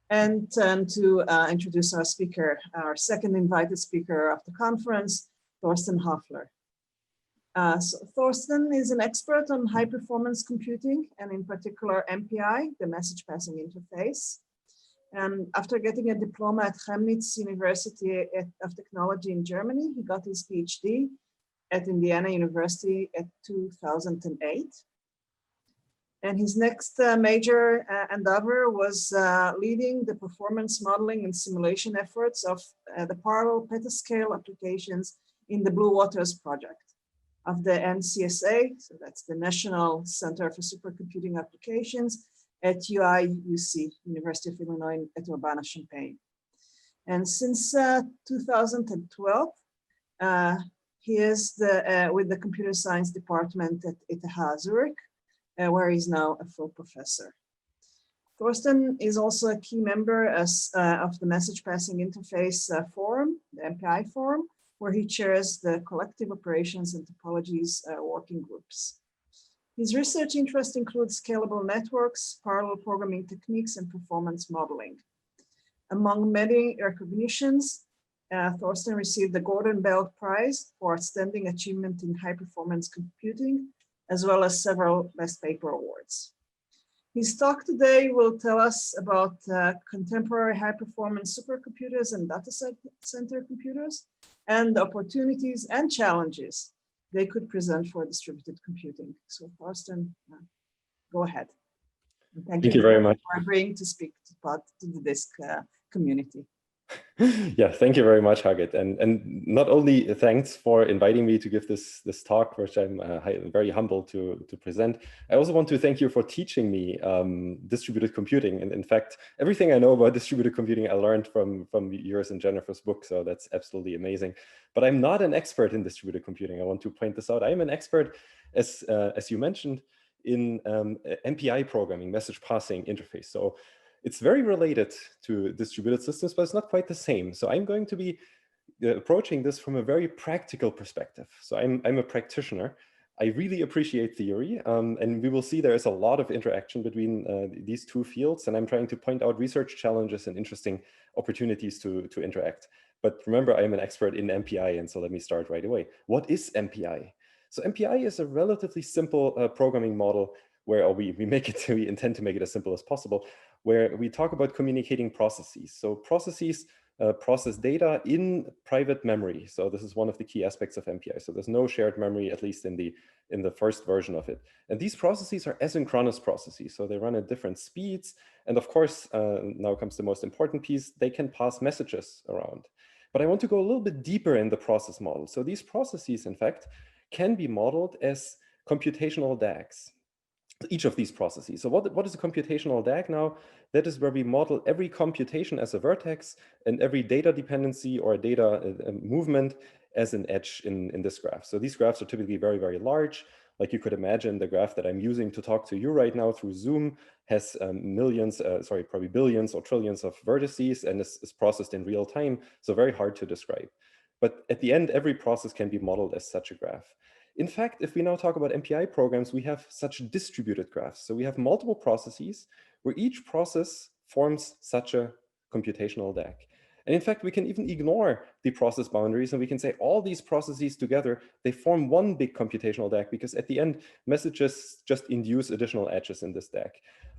and to introduce our speaker, our second invited speaker of the conference, Torsten Hoefler. So Thorsten is an expert on high-performance computing, and in particular Mpi, the message passing interface. And after getting a diploma at Chemnitz University of Technology in Germany, he got his PhD at Indiana University at 2008. And his next major endeavor was leading the performance modeling and simulation efforts of the parallel petascale applications in the Blue Waters project of the NCSA, so that's the National Center for Supercomputing Applications at UIUC, University of Illinois at Urbana-Champaign. And since 2012, he is with the computer science department at ETH Zurich, where he's now a full professor. Thorsten is also a key member of the Message Passing Interface Forum, the Mpi Forum, where he chairs the Collective Operations and Topologies working groups. His research interest includes scalable networks, parallel programming techniques, and performance modeling. Among many recognitions, Thorsten received the Gordon Bell Prize for Outstanding Achievement in High-Performance Computing, as well as several Best Paper Awards. His talk today will tell us about contemporary high-performance supercomputers and data center computers, and the opportunities and challenges they could present for distributed computing. So Thorsten, go ahead. And thank you very much for agreeing to speak to the DISC community. Yeah, thank you very much, Hagit. And not only thanks for inviting me to give this talk, which I'm very humbled to present. I also want to thank you for teaching me distributed computing. And in fact, everything I know about distributed computing, I learned from yours and Jennifer's book. So that's absolutely amazing. But I'm not an expert in distributed computing. I want to point this out. I'm an expert, as you mentioned, in MPI programming, message passing interface. So it's very related to distributed systems, but it's not quite the same. So I'm going to be approaching this from a very practical perspective. So I'm a practitioner. I really appreciate theory, and we will see there is a lot of interaction between these two fields, and I'm trying to point out research challenges and interesting opportunities to interact. But remember, I'm an expert in MPI, and so let me start right away. What is MPI? So MPI is a relatively simple programming model where we intend to make it as simple as possible, where we talk about communicating processes. So processes process data in private memory. So this is one of the key aspects of MPI. So there's no shared memory, at least in the first version of it. And these processes are asynchronous processes. So they run at different speeds. And of course, now comes the most important piece, they can pass messages around. But I want to go a little bit deeper in the process model. So these processes, in fact, can be modeled as computational DAGs. Each of these processes. So what is a computational DAG now? That is where we model every computation as a vertex and every data dependency or data movement as an edge in this graph. So these graphs are typically very, very large. Like you could imagine, the graph that I'm using to talk to you right now through Zoom has probably billions or trillions of vertices and is processed in real time. So very hard to describe. But at the end, every process can be modeled as such a graph. In fact, if we now talk about MPI programs, we have such distributed graphs. So we have multiple processes where each process forms such a computational DAG. And in fact, we can even ignore the process boundaries and we can say all these processes together, they form one big computational DAG because at the end, messages just induce additional edges in this DAG.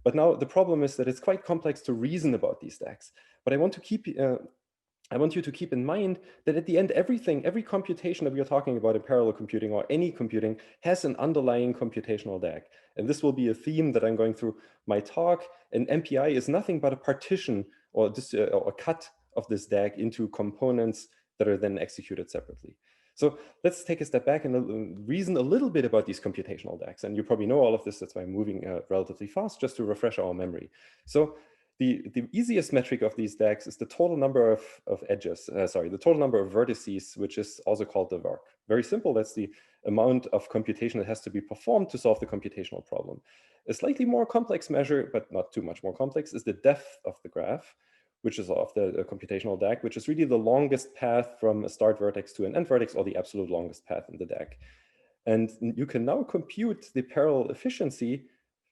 But now the problem is that it's quite complex to reason about these DAGs. But I want you to keep in mind that at the end, every computation that we are talking about in parallel computing or any computing has an underlying computational DAG. And this will be a theme that I'm going through my talk. And MPI is nothing but a partition or a cut of this DAG into components that are then executed separately. So let's take a step back and reason a little bit about these computational DAGs. And you probably know all of this, that's why I'm moving relatively fast, just to refresh our memory. So the easiest metric of these DAGs is the total number of edges, the total number of vertices, which is also called the VARC. Very simple, that's the amount of computation that has to be performed to solve the computational problem. A slightly more complex measure, but not too much more complex, is the depth of the graph, which is of the computational DAG, which is really the longest path from a start vertex to an end vertex, or the absolute longest path in the DAG. And you can now compute the parallel efficiency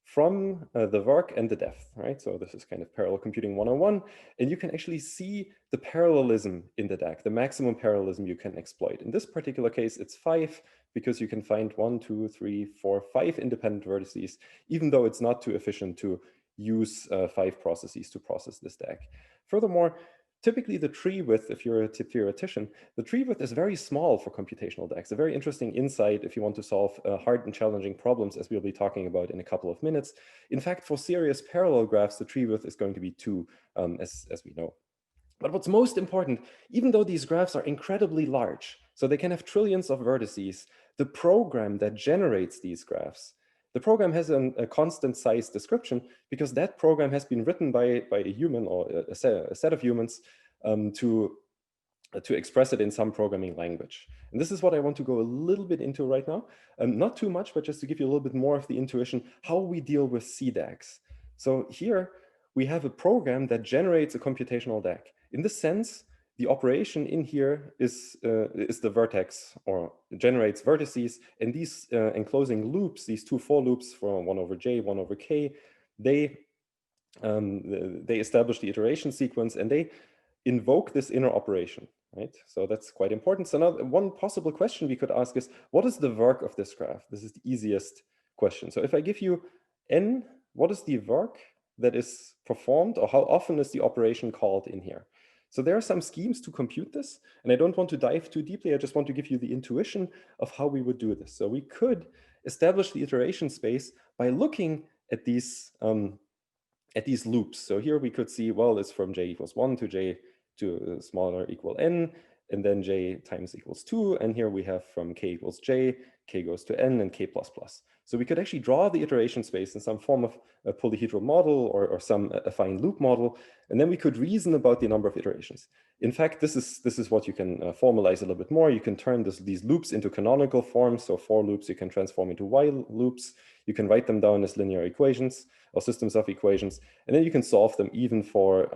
from the work and the depth, right? So this is kind of parallel computing 101, and you can actually see the parallelism in the DAC, the maximum parallelism you can exploit. In this particular case, it's 5, because you can find 1, 2, 3, 4, 5 independent vertices, even though it's not too efficient to use 5 processes to process this DAC. Furthermore, typically the tree width, if you're a theoretician, the tree width is very small for computational DACs. A very interesting insight if you want to solve hard and challenging problems, as we'll be talking about in a couple of minutes. In fact, for serious parallel graphs, the tree width is going to be 2, as we know. But what's most important, even though these graphs are incredibly large, so they can have trillions of vertices, the program that generates these graphs, the program has a constant size description, because that program has been written by a human or a set of humans to express it in some programming language. And this is what I want to go a little bit into right now. Not too much, but just to give you a little bit more of the intuition, how we deal with CDACs. So here we have a program that generates a computational DAC. In this sense, the operation in here is the vertex, or generates vertices, and these enclosing loops, these 2 for loops for 1 over j, 1 over k, they establish the iteration sequence, and they invoke this inner operation, right? So that's quite important. So now one possible question we could ask is, what is the work of this graph? This is the easiest question. So if I give you n, what is the work that is performed, or how often is the operation called in here? So there are some schemes to compute this, and I don't want to dive too deeply. I just want to give you the intuition of how we would do this. So we could establish the iteration space by looking at these loops. So here we could see, well, it's from j equals 1 to j to smaller equal n, and then j times equals 2. And here we have from k equals j, k goes to n, and k plus plus. So we could actually draw the iteration space in some form of a polyhedral model or some affine loop model, and then we could reason about the number of iterations. In fact, this is what you can formalize a little bit more. You can turn these loops into canonical forms. So for loops you can transform into while loops. You can write them down as linear equations or systems of equations, and then you can solve them even for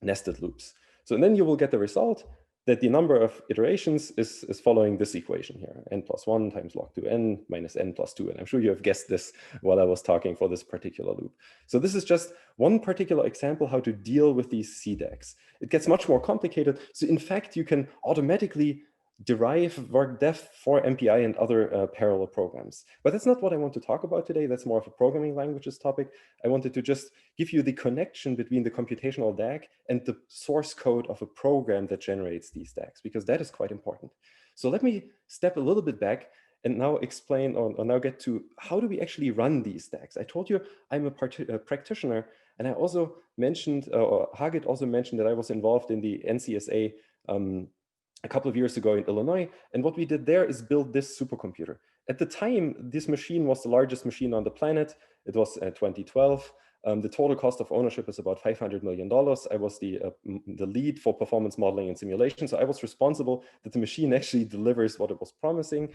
nested loops. So then you will get the result that the number of iterations is following this equation here, n plus 1 times log 2n minus n plus 2. And I'm sure you have guessed this while I was talking for this particular loop. So this is just one particular example how to deal with these CDACs. It gets much more complicated. So in fact, you can automatically derive work depth for MPI and other parallel programs. But that's not what I want to talk about today. That's more of a programming languages topic. I wanted to just give you the connection between the computational DAC and the source code of a program that generates these DACs, because that is quite important. So let me step a little bit back and now explain, or now get to how do we actually run these DACs. I told you I'm a practitioner, and I also mentioned, or Hagit also mentioned, that I was involved in the NCSA a couple of years ago in Illinois. And what we did there is build this supercomputer. At the time, this machine was the largest machine on the planet. It was 2012. The total cost of ownership is about $500 million. I was the lead for performance modeling and simulation. So I was responsible that the machine actually delivers what it was promising.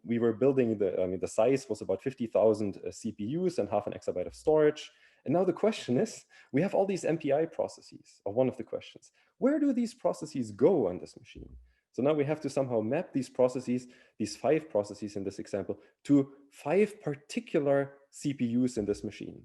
We were building the size was about 50,000 CPUs and half an exabyte of storage. And now the question is, we have all these MPI processes, or one of the questions. Where do these processes go on this machine? So now we have to somehow map these processes, these 5 processes in this example, to 5 particular CPUs in this machine.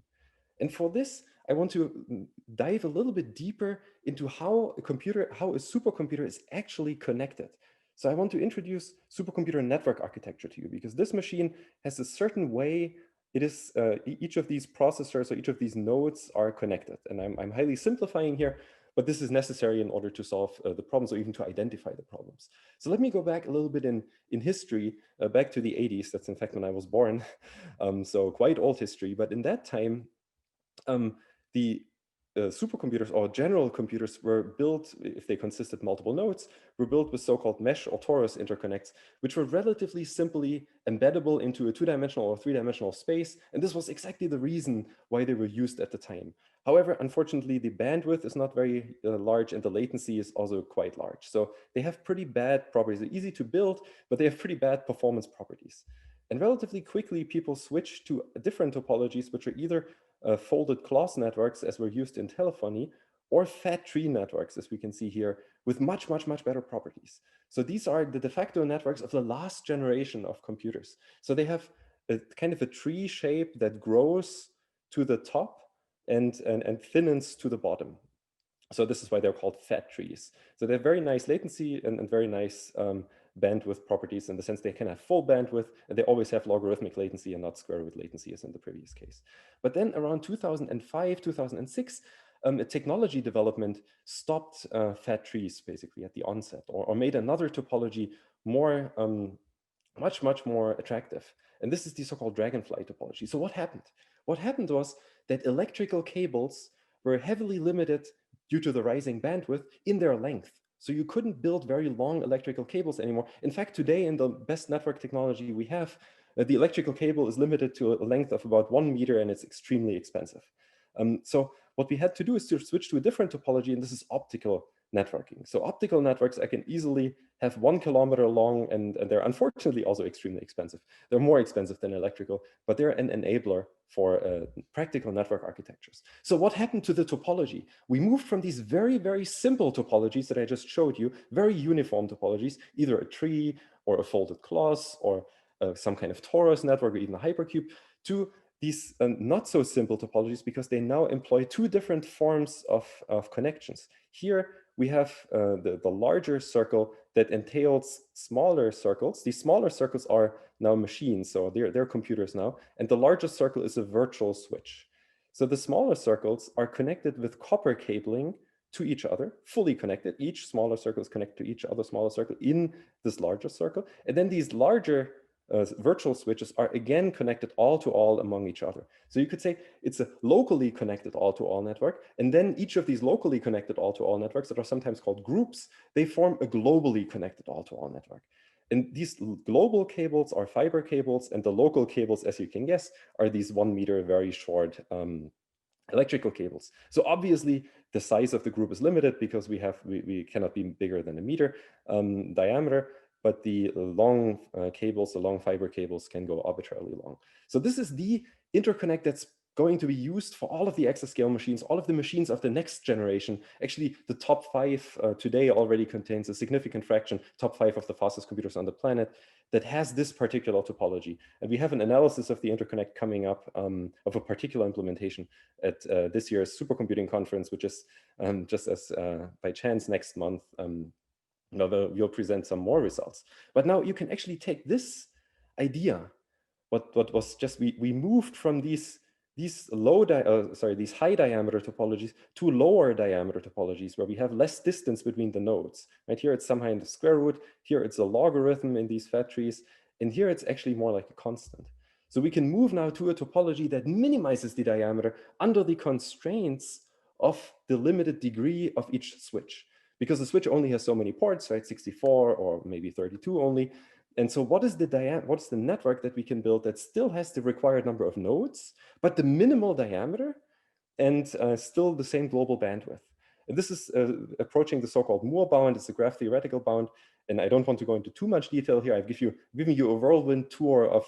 And for this, I want to dive a little bit deeper into how a supercomputer is actually connected. So I want to introduce supercomputer network architecture to you, because this machine has a certain way it is, each of these processors or each of these nodes are connected. And I'm highly simplifying here, but this is necessary in order to solve the problems, or even to identify the problems. So let me go back a little bit in history, back to the 80s. That's in fact when I was born. So quite old history. But in that time, the supercomputers, or general computers, were built, if they consisted multiple nodes, were built with so-called mesh or torus interconnects, which were relatively simply embeddable into a 2-dimensional or 3-dimensional space. And this was exactly the reason why they were used at the time. However, unfortunately, the bandwidth is not very large, and the latency is also quite large. So they have pretty bad properties. They're easy to build, but they have pretty bad performance properties. And relatively quickly, people switched to different topologies, which are either folded clause networks, as were used in telephony, or fat tree networks, as we can see here, with much, much, much better properties. So these are the de facto networks of the last generation of computers. So they have a kind of a tree shape that grows to the top and thinnens to the bottom. So this is why they're called fat trees. So they have very nice latency and very nice bandwidth properties, in the sense they can have full bandwidth, and they always have logarithmic latency and not square root latency as in the previous case. But then around 2005, 2006, a technology development stopped fat trees basically at the onset, or made another topology more, much more attractive. And this is the so-called Dragonfly topology. So what happened? What happened was that electrical cables were heavily limited due to the rising bandwidth in their length. So you couldn't build very long electrical cables anymore. In fact, today in the best network technology we have, the electrical cable is limited to a length of about 1 meter, and it's extremely expensive. So what we had to do is to switch to a different topology, and this is optical networking. So optical networks, I can easily have 1 kilometer long, and they're unfortunately also extremely expensive. They're more expensive than electrical, but they're an enabler for practical network architectures. So what happened to the topology? We moved from these very, very simple topologies that I just showed you, very uniform topologies, either a tree or a folded cloth or some kind of torus network or even a hypercube, to these not so simple topologies, because they now employ two different forms of connections. Here we have the larger circle that entails smaller circles. These smaller circles are now machines, so they're computers now. And the largest circle is a virtual switch. So the smaller circles are connected with copper cabling to each other, fully connected. Each smaller circle is connected to each other smaller circle in this larger circle. And then these larger virtual switches are again connected all-to-all among each other. So you could say it's a locally connected all-to-all network, and then each of these locally connected all-to-all networks, that are sometimes called groups, they form a globally connected all-to-all network. And these global cables are fiber cables, and the local cables, as you can guess, are these 1 meter very short electrical cables. So obviously the size of the group is limited, because we cannot be bigger than 1 meter diameter. But the long cables, the long fiber cables, can go arbitrarily long. So this is the interconnect that's going to be used for all of the exascale machines, all of the machines of the next generation. Actually, the top 5 today already contains a significant fraction, top 5 of the fastest computers on the planet, that has this particular topology. And we have an analysis of the interconnect coming up of a particular implementation at this year's supercomputing conference, which is just as by chance next month. We'll present some more results. But now you can actually take this idea, what was just, we moved from these high diameter topologies to lower diameter topologies, where we have less distance between the nodes. Right here, it's some kind of square root. Here, it's a logarithm in these fat trees. And here, it's actually more like a constant. So we can move now to a topology that minimizes the diameter under the constraints of the limited degree of each switch. Because the switch only has so many ports, right? 64 or maybe 32 only. And so what's the network that we can build that still has the required number of nodes, but the minimal diameter, and still the same global bandwidth? And this is approaching the so-called Moore bound. It's a graph theoretical bound. And I don't want to go into too much detail here. I've given you a whirlwind tour of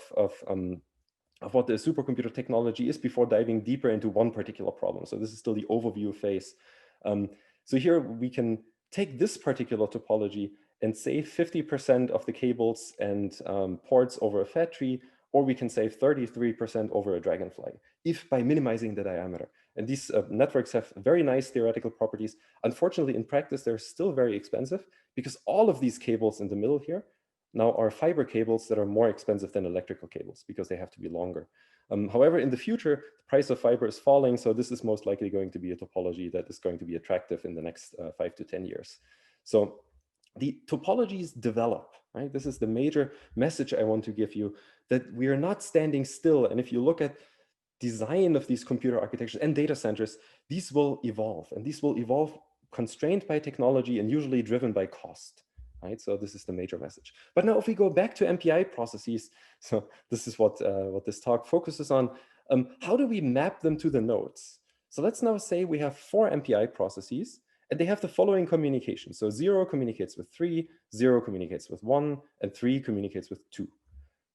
what the supercomputer technology is before diving deeper into one particular problem. So this is still the overview phase. So here we can take this particular topology and save 50% of the cables and ports over a fat tree, or we can save 33% over a Dragonfly, if by minimizing the diameter. And these networks have very nice theoretical properties. Unfortunately, in practice, they're still very expensive, because all of these cables in the middle here now are fiber cables that are more expensive than electrical cables, because they have to be longer. However, in the future, the price of fiber is falling, so this is most likely going to be a topology that is going to be attractive in the next 5 to 10 years. So the topologies develop, right? This is the major message I want to give you, that we are not standing still. And if you look at design of these computer architectures and data centers, these will evolve, and these will evolve constrained by technology and usually driven by cost. Right? So this is the major message. But now if we go back to MPI processes, so this is what this talk focuses on, how do we map them to the nodes? So let's now say we have 4 MPI processes, and they have the following communication. So 0 communicates with 3, 0 communicates with 1, and 3 communicates with 2.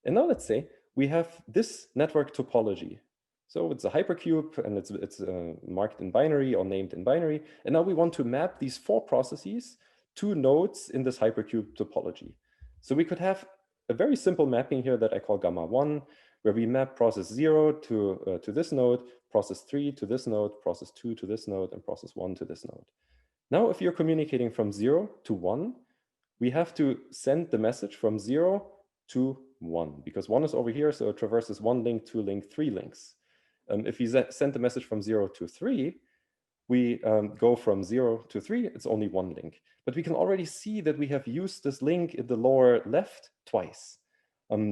And now let's say we have this network topology. So it's a hypercube, and it's marked in binary or named in binary. And now we want to map these 4 processes to nodes in this hypercube topology. So we could have a very simple mapping here that I call gamma 1, where we map process 0 to this node, process 3 to this node, process 2 to this node, and process 1 to this node. Now, if you're communicating from 0 to 1, we have to send the message from 0 to 1, because 1 is over here, so it traverses 1 link, 2 link, 3 links. If we send the message from 0 to 3, we go from 0 to 3, it's only 1 link. But we can already see that we have used this link in the lower left twice.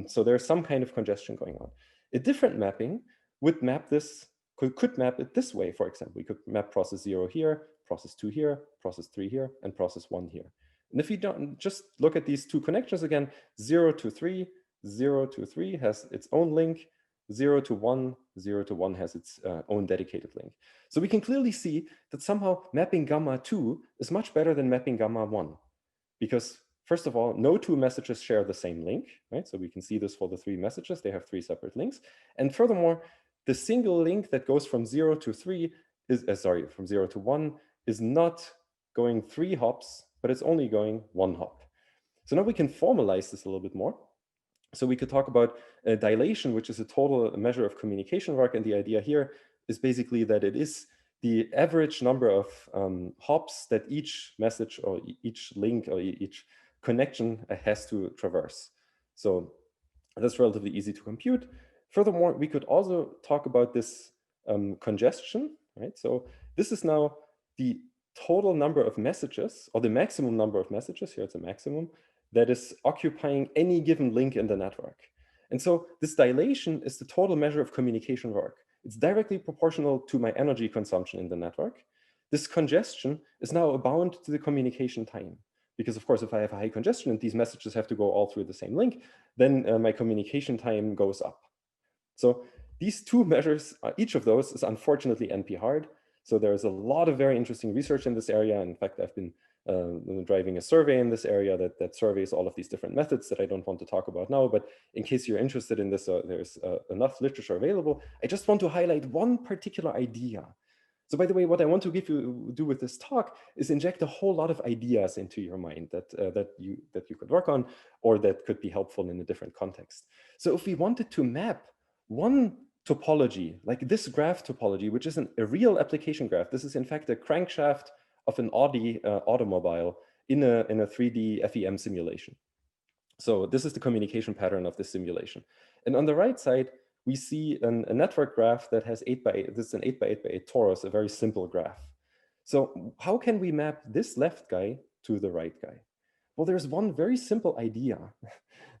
So there's some kind of congestion going on. A different mapping would map this, could map it this way, for example. We could map process 0 here, process 2 here, process 3 here, and process 1 here. And if you don't just look at these two connections again, 0 to 3, 0 to 3 has its own link, 0 to 1, 0 to 1 has its own dedicated link. So we can clearly see that somehow mapping gamma 2 is much better than mapping gamma 1. Because first of all, no two messages share the same link, right? So we can see this for the 3 messages, they have 3 separate links. And furthermore, the single link that goes from 0 to 3 is, from 0 to 1 is not going 3 hops, but it's only going 1 hop. So now we can formalize this a little bit more. So we could talk about dilation, which is a total measure of communication work. And the idea here is basically that it is the average number of hops that each message or each link or each connection has to traverse. So that's relatively easy to compute. Furthermore, we could also talk about this congestion, right? So this is now the total number of messages, or the maximum number of messages, here it's a maximum, that is occupying any given link in the network. And so this dilation is the total measure of communication work. It's directly proportional to my energy consumption in the network. This congestion is now bound to the communication time. Because of course, if I have a high congestion and these messages have to go all through the same link, then my communication time goes up. So these two measures, each of those is unfortunately NP hard. So there's a lot of very interesting research in this area. In fact, I've been driving a survey in this area that surveys all of these different methods that I don't want to talk about now. But in case you're interested in this, there's enough literature available. I just want to highlight one particular idea. So by the way, what I want to do with this talk is inject a whole lot of ideas into your mind that you could work on, or that could be helpful in a different context. So if we wanted to map one topology, like this graph topology, which is a real application graph. This is in fact a crankshaft of an Audi automobile in a 3D FEM simulation. So this is the communication pattern of this simulation. And on the right side, we see a network graph that has 8x8. This is an 8x8x8 torus, a very simple graph. So how can we map this left guy to the right guy? Well, there's one very simple idea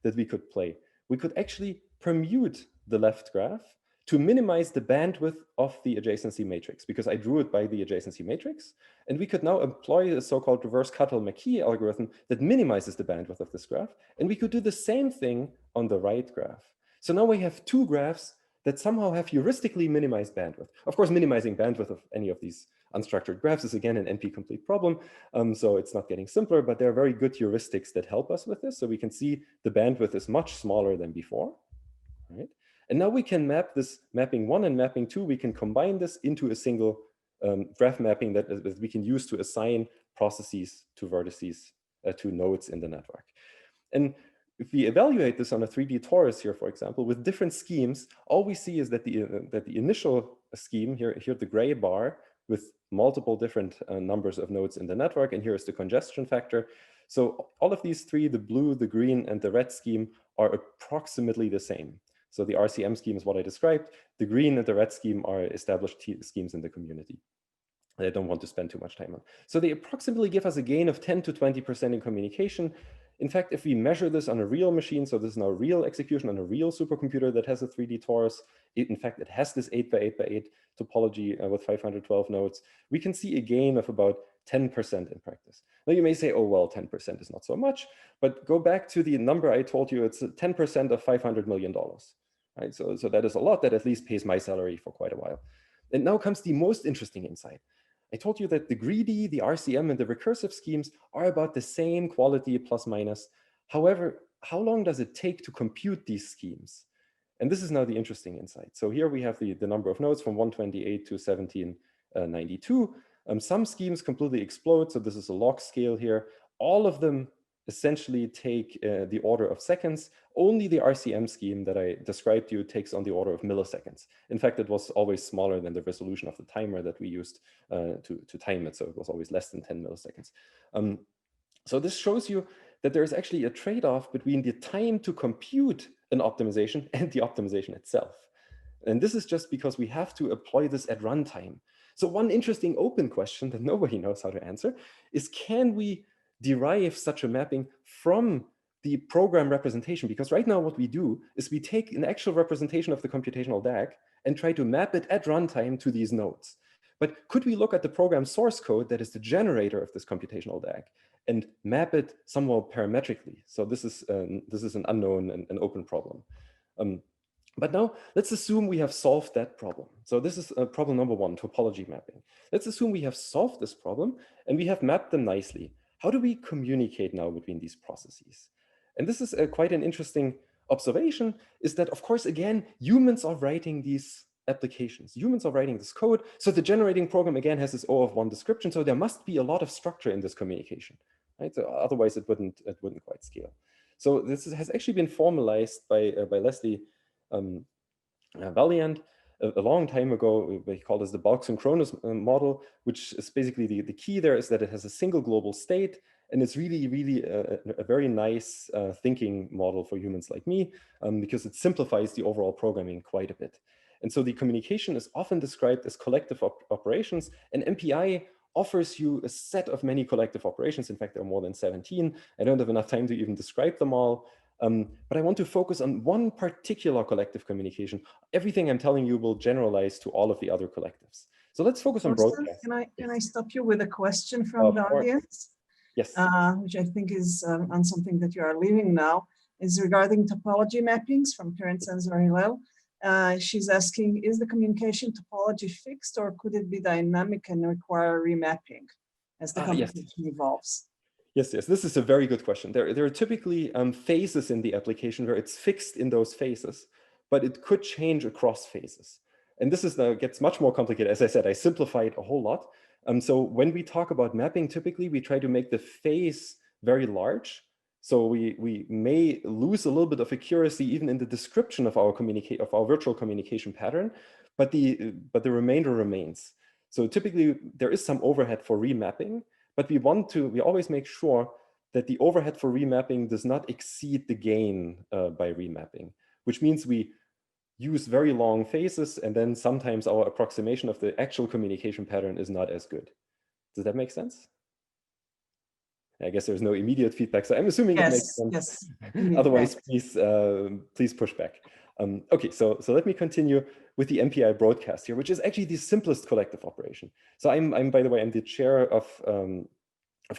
that we could play. We could actually permute the left graph to minimize the bandwidth of the adjacency matrix, because I drew it by the adjacency matrix. And we could now employ a so-called reverse Cuttle-McKee algorithm that minimizes the bandwidth of this graph. And we could do the same thing on the right graph. So now we have two graphs that somehow have heuristically minimized bandwidth. Of course, minimizing bandwidth of any of these unstructured graphs is again an NP-complete problem. So it's not getting simpler, but there are very good heuristics that help us with this. So we can see the bandwidth is much smaller than before, right? And now we can map this mapping 1 and mapping 2. We can combine this into a single graph mapping that we can use to assign processes to vertices, to nodes in the network. And if we evaluate this on a 3D torus here, for example, with different schemes, all we see is that the initial scheme here the gray bar with multiple different numbers of nodes in the network, and here is the congestion factor. So all of these three, the blue, the green, and the red scheme, are approximately the same. So the RCM scheme is what I described. The green and the red scheme are established schemes in the community. I don't want to spend too much time on. So they approximately give us a gain of 10 to 20% in communication. In fact, if we measure this on a real machine, so this is now real execution on a real supercomputer that has a 3D torus, in fact, it has this 8x8x8 topology with 512 nodes, we can see a gain of about 10% in practice. Now you may say, oh, well, 10% is not so much, but go back to the number I told you, it's 10% of $500 million, right? So that is a lot that at least pays my salary for quite a while. And now comes the most interesting insight. I told you that the greedy, the RCM, and the recursive schemes are about the same quality, plus minus. However, how long does it take to compute these schemes? And this is now the interesting insight. So here we have the number of nodes from 128 to 1792. Some schemes completely explode. So this is a log scale here. All of them essentially take the order of seconds. Only the RCM scheme that I described to you takes on the order of milliseconds. In fact, it was always smaller than the resolution of the timer that we used to time it. So it was always less than 10 milliseconds. So this shows you that there's actually a trade-off between the time to compute an optimization and the optimization itself. And this is just because we have to apply this at runtime. So one interesting open question that nobody knows how to answer is, can we derive such a mapping from the program representation? Because right now what we do is we take an actual representation of the computational DAG and try to map it at runtime to these nodes. But could we look at the program source code that is the generator of this computational DAG and map it somewhat parametrically? So this is an unknown and an open problem. But now let's assume we have solved that problem. So this is problem number one, topology mapping. Let's assume we have solved this problem and we have mapped them nicely. How do we communicate now between these processes? And this is quite an interesting observation, is that, of course, again, humans are writing these applications. Humans are writing this code. So the generating program, again, has this O of one description. So there must be a lot of structure in this communication, right? So otherwise, it wouldn't quite scale. So this has actually been formalized by Leslie Valiant a long time ago. We call this the bulk synchronous model, which is basically the key there is that it has a single global state. And it's really a very nice thinking model for humans like me, because it simplifies the overall programming quite a bit. And so the communication is often described as collective operations, and MPI offers you a set of many collective operations. In fact, there are more than 17. I don't have enough time to even describe them all. But I want to focus on one particular collective communication. Everything I'm telling you will generalize to all of the other collectives. So let's focus on broadcast. Can I stop you with a question from the audience? Yes. Which I think is on something that you are leaving now, is regarding topology mappings from Karen Sensor-Hillel. She's asking, is the communication topology fixed, or could it be dynamic and require remapping as the communication evolves? Yes, this is a very good question. There are typically phases in the application where it's fixed in those phases, but it could change across phases. And this gets much more complicated. As I said, I simplified a whole lot. So when we talk about mapping, typically we try to make the phase very large. So we may lose a little bit of accuracy even in the description of our virtual communication pattern, but the remainder remains. So typically there is some overhead for remapping, but we always make sure that the overhead for remapping does not exceed the gain by remapping, which means we use very long phases, and then sometimes our approximation of the actual communication pattern is not as good. Does that make sense? I guess there's no immediate feedback, so I'm assuming it makes sense. Yes. Otherwise, please push back. Okay, so let me continue with the Mpi broadcast here, which is actually the simplest collective operation. So by the way, I'm the chair of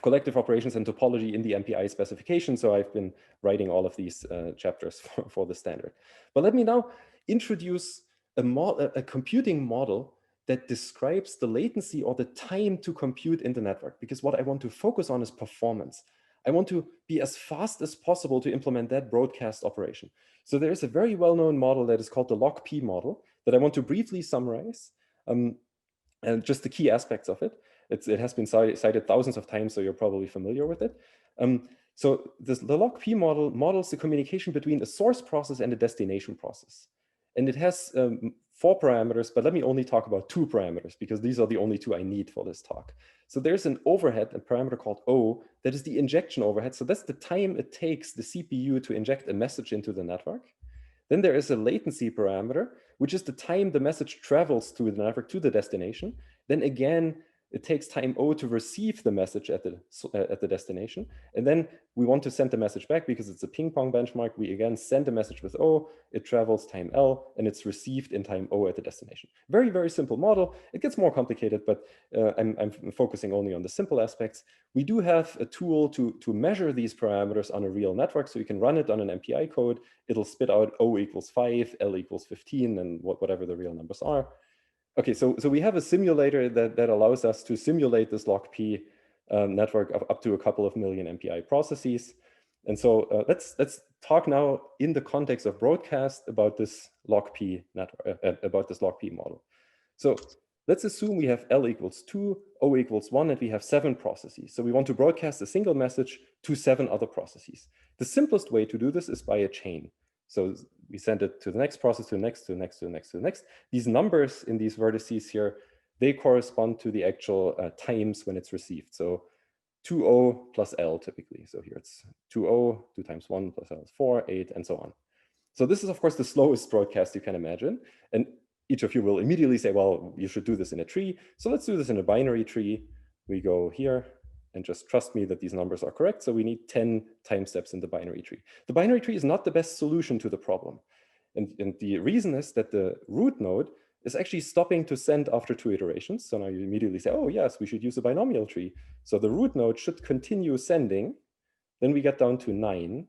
collective operations and topology in the Mpi specification. So I've been writing all of these chapters for the standard. But let me now introduce a computing model that describes the latency or the time to compute in the network, because what I want to focus on is performance. I want to be as fast as possible to implement that broadcast operation. So there is a very well-known model that is called the log-P model that I want to briefly summarize, and just the key aspects of it. It has been cited thousands of times, so you're probably familiar with it. So the log-P model models the communication between a source process and a destination process. And it has 4 parameters, but let me only talk about 2 parameters because these are the only 2 I need for this talk. So there's an overhead, a parameter called O, that is the injection overhead. So that's the time it takes the CPU to inject a message into the network. Then there is a latency parameter, which is the time the message travels through the network to the destination. Then again, it takes time O to receive the message at the destination. And then we want to send the message back because it's a ping pong benchmark. We again send a message with O, it travels time L, and it's received in time O at the destination. Very, very simple model. It gets more complicated, but I'm focusing only on the simple aspects. We do have a tool to measure these parameters on a real network. So you can run it on an MPI code. It'll spit out O equals 5, L equals 15, and whatever the real numbers are. Okay, so we have a simulator that allows us to simulate this log-P network of up to a couple of million MPI processes. And so let's talk now in the context of broadcast about this log-P network, about this log-P model. So let's assume we have L equals 2, O equals 1, and we have 7 processes. So we want to broadcast a single message to 7 other processes. The simplest way to do this is by a chain. So we send it to the next process, to the next, to the next, to the next, to the next. These numbers in these vertices here, they correspond to the actual times when it's received. So 2O plus L typically. So here it's 2O, 2 times 1 plus L is 4, 8, and so on. So this is, of course, the slowest broadcast you can imagine. And each of you will immediately say, well, you should do this in a tree. So let's do this in a binary tree. We go here and just trust me that these numbers are correct. So we need 10 time steps in the binary tree. The binary tree is not the best solution to the problem. And the reason is that the root node is actually stopping to send after 2 iterations. So now you immediately say, oh, yes, we should use a binomial tree. So the root node should continue sending. Then we get down to 9.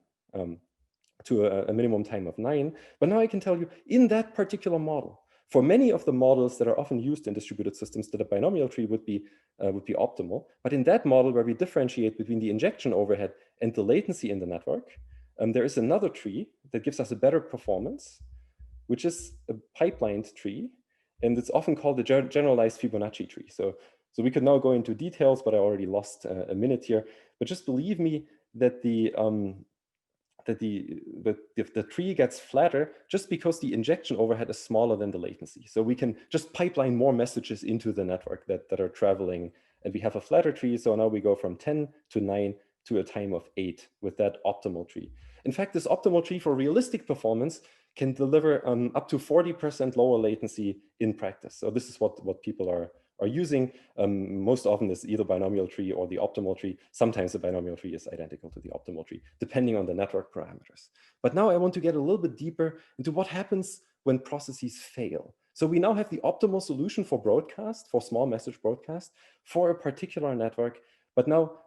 To a minimum time of 9. But now I can tell you, in that particular model, for many of the models that are often used in distributed systems, that a binomial tree would be optimal. But in that model where we differentiate between the injection overhead and the latency in the network, there is another tree that gives us a better performance, which is a pipelined tree. And it's often called the generalized Fibonacci tree. So we could now go into details, but I already lost a minute here. But just believe me that the tree gets flatter just because the injection overhead is smaller than the latency. So we can just pipeline more messages into the network that are traveling, and we have a flatter tree. So now we go from 10 to 9 to a time of 8 with that optimal tree. In fact, this optimal tree for realistic performance can deliver up to 40% lower latency in practice. So this is what people are using. Most often is either binomial tree or the optimal tree. Sometimes the binomial tree is identical to the optimal tree, depending on the network parameters. But now I want to get a little bit deeper into what happens when processes fail. So we now have the optimal solution for broadcast, for small message broadcast, for a particular network. But now,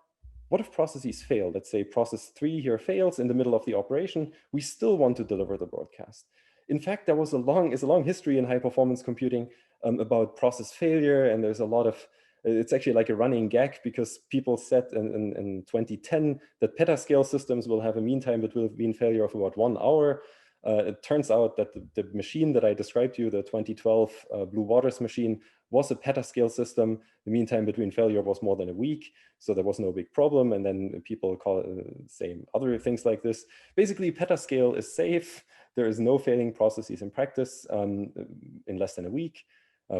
what if processes fail? Let's say process 3 here fails in the middle of the operation. We still want to deliver the broadcast. In fact, there was a long history in high performance computing about process failure, and there's a lot of, it's actually like a running gag because people said in 2010 that petascale systems will have a mean time between failure of about 1 hour. It turns out that the machine that I described to you, the 2012 Blue Waters machine, was a petascale system. The mean time between failure was more than a week, so there was no big problem. And then people call it say other things like this. Basically, petascale is safe. There is no failing processes in practice in less than a week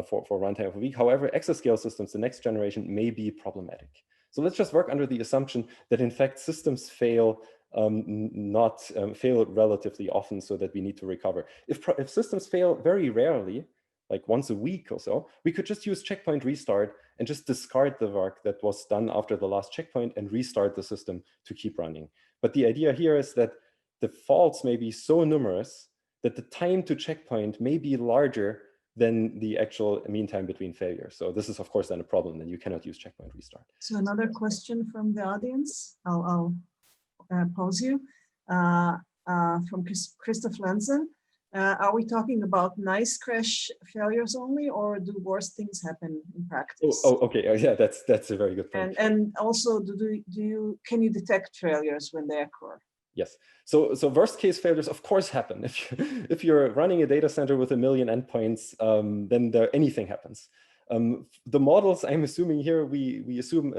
for runtime of a week. However, exascale systems, the next generation, may be problematic. So let's just work under the assumption that in fact systems fail fail relatively often, so that we need to recover. If systems fail very rarely, like once a week or so, we could just use checkpoint restart and just discard the work that was done after the last checkpoint and restart the system to keep running. But the idea here is that the faults may be so numerous that the time to checkpoint may be larger than the actual mean time between failures. So this is, of course, then a problem, and you cannot use checkpoint restart. So another question from the audience, I'll pose you, from Christoph Lenzen. Are we talking about nice crash failures only, or do worse things happen in practice? Oh, okay. Yeah, that's a very good point. And also, can you detect failures when they occur? Yes. So worst case failures, of course, happen. If you're running a data center with 1 million endpoints, then anything happens. The models I'm assuming here, we assume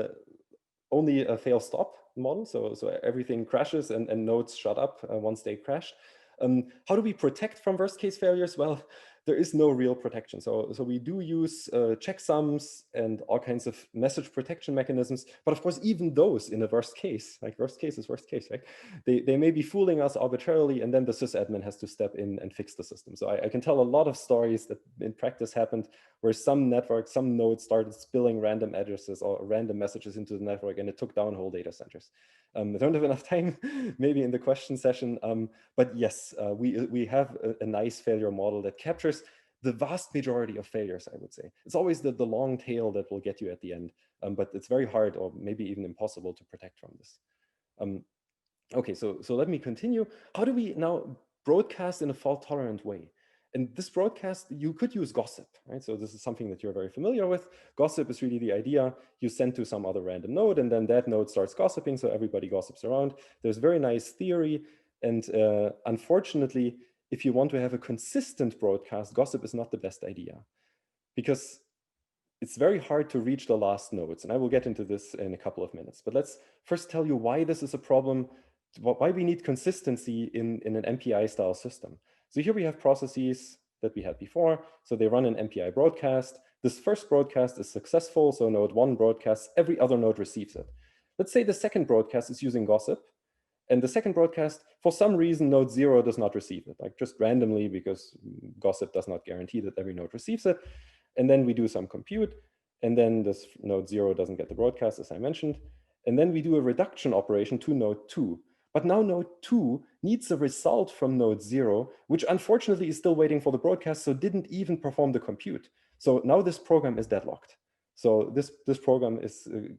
only a fail stop model. So everything crashes and nodes shut up once they crash. How do we protect from worst case failures? Well, there is no real protection. So we do use checksums and all kinds of message protection mechanisms. But of course, even those in the worst case, like worst case is worst case, right? They may be fooling us arbitrarily, and then the sysadmin has to step in and fix the system. So I can tell a lot of stories that in practice happened where some nodes started spilling random addresses or random messages into the network, and it took down whole data centers. I don't have enough time, maybe in the question session, but yes, we have a nice failure model that captures the vast majority of failures, I would say. It's always the long tail that will get you at the end, but it's very hard or maybe even impossible to protect from this. Okay, so let me continue. How do we now broadcast in a fault-tolerant way? And this broadcast, you could use gossip, right? So this is something that you're very familiar with. Gossip is really the idea you send to some other random node, and then that node starts gossiping, so everybody gossips around. There's very nice theory, and unfortunately, if you want to have a consistent broadcast, gossip is not the best idea. Because it's very hard to reach the last nodes. And I will get into this in a couple of minutes. But let's first tell you why this is a problem, why we need consistency in an MPI style system. So here we have processes that we had before. So they run an Mpi broadcast. This first broadcast is successful. So node 1 broadcasts, every other node receives it. Let's say the second broadcast is using gossip. And the second broadcast, for some reason, node 0 does not receive it, like just randomly, because gossip does not guarantee that every node receives it. And then we do some compute. And then this node 0 doesn't get the broadcast, as I mentioned. And then we do a reduction operation to node 2. But now node 2 needs a result from node 0, which unfortunately is still waiting for the broadcast, so didn't even perform the compute. So now this program is deadlocked. So this program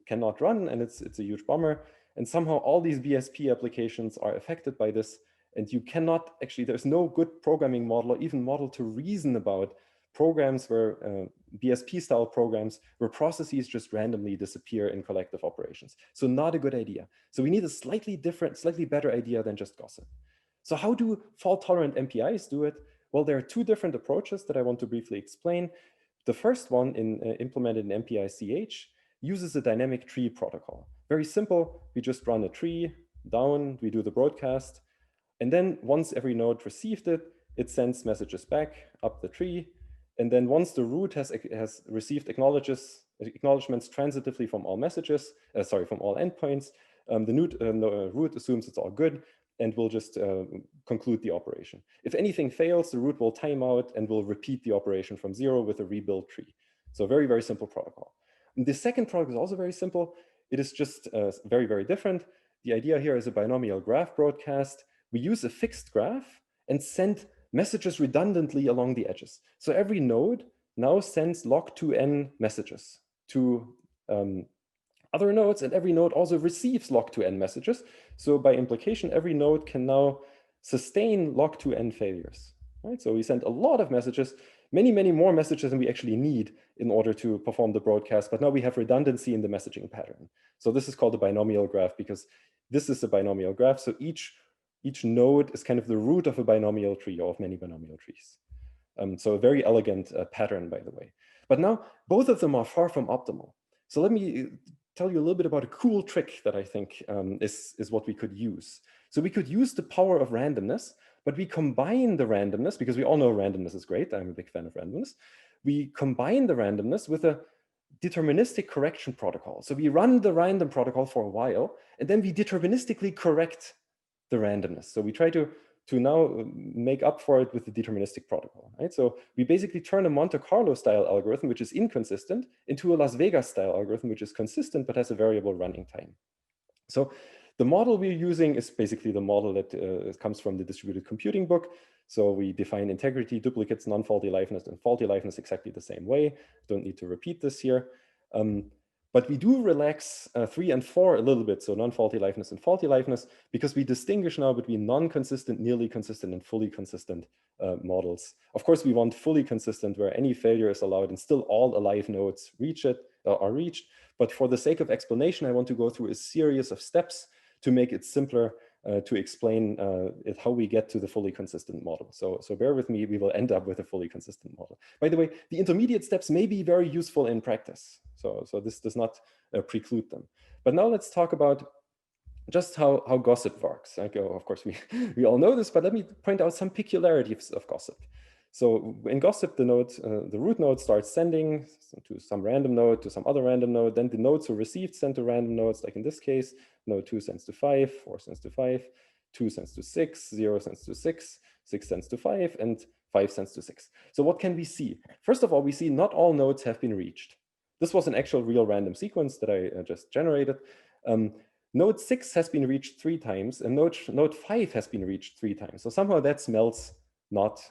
cannot run, and it's a huge bummer. And somehow all these BSP applications are affected by this. And you cannot actually, there's no good programming model or even model to reason about programs where BSP style programs where processes just randomly disappear in collective operations. So not a good idea. So we need a slightly different, slightly better idea than just gossip. So how do fault tolerant MPIs do it? Well, there are two different approaches that I want to briefly explain. The first one implemented in MPI-CH uses a dynamic tree protocol. Very simple. We just run a tree down, we do the broadcast. And then once every node received it, it sends messages back up the tree. And then once the root has received acknowledgements transitively from all messages, from all endpoints, the root assumes it's all good and will just conclude the operation. If anything fails, the root will time out and will repeat the operation from 0 with a rebuild tree. So very, very simple protocol. And the second protocol is also very simple. It is just very, very different. The idea here is a binomial graph broadcast. We use a fixed graph and send messages redundantly along the edges. So every node now sends log2n messages to other nodes, and every node also receives log2n messages. So by implication, every node can now sustain log2n failures. Right? So we send a lot of messages, many, many more messages than we actually need in order to perform the broadcast. But now we have redundancy in the messaging pattern. So this is called a binomial graph because this is a binomial graph. So each node is kind of the root of a binomial tree or of many binomial trees. So a very elegant pattern, by the way. But now both of them are far from optimal. So let me tell you a little bit about a cool trick that I think is what we could use. So we could use the power of randomness, but we combine the randomness, because we all know randomness is great. I'm a big fan of randomness. We combine the randomness with a deterministic correction protocol. So we run the random protocol for a while, and then we deterministically correct the randomness. So we try to now make up for it with the deterministic protocol, right? So we basically turn a Monte Carlo style algorithm, which is inconsistent, into a Las Vegas style algorithm, which is consistent, but has a variable running time. So the model we're using is basically the model that comes from the distributed computing book. So we define integrity, duplicates, non-faulty liveness, and faulty liveness exactly the same way. Don't need to repeat this here. But we do relax 3 and 4 a little bit, so non-faulty liveness and faulty liveness, because we distinguish now between non-consistent, nearly consistent, and fully consistent models. Of course, we want fully consistent, where any failure is allowed and still all alive nodes are reached. But for the sake of explanation, I want to go through a series of steps to make it simpler to explain how we get to the fully consistent model. So bear with me, we will end up with a fully consistent model. By the way, the intermediate steps may be very useful in practice. So this does not preclude them. But now let's talk about just how gossip works. Of course, we all know this, but let me point out some peculiarities of gossip. So in gossip, the root node starts sending to some random node, to some other random node. Then the nodes who received send to random nodes, like in this case, node 2 sends to 5, 4 sends to 5, 2 sends to 6, 0 sends to 6, 6 sends to 5, and 5 sends to 6. So what can we see? First of all, we see not all nodes have been reached. This was an actual real random sequence that I just generated. Node 6 has been reached 3 times, and node 5 has been reached 3 times. So somehow that smells not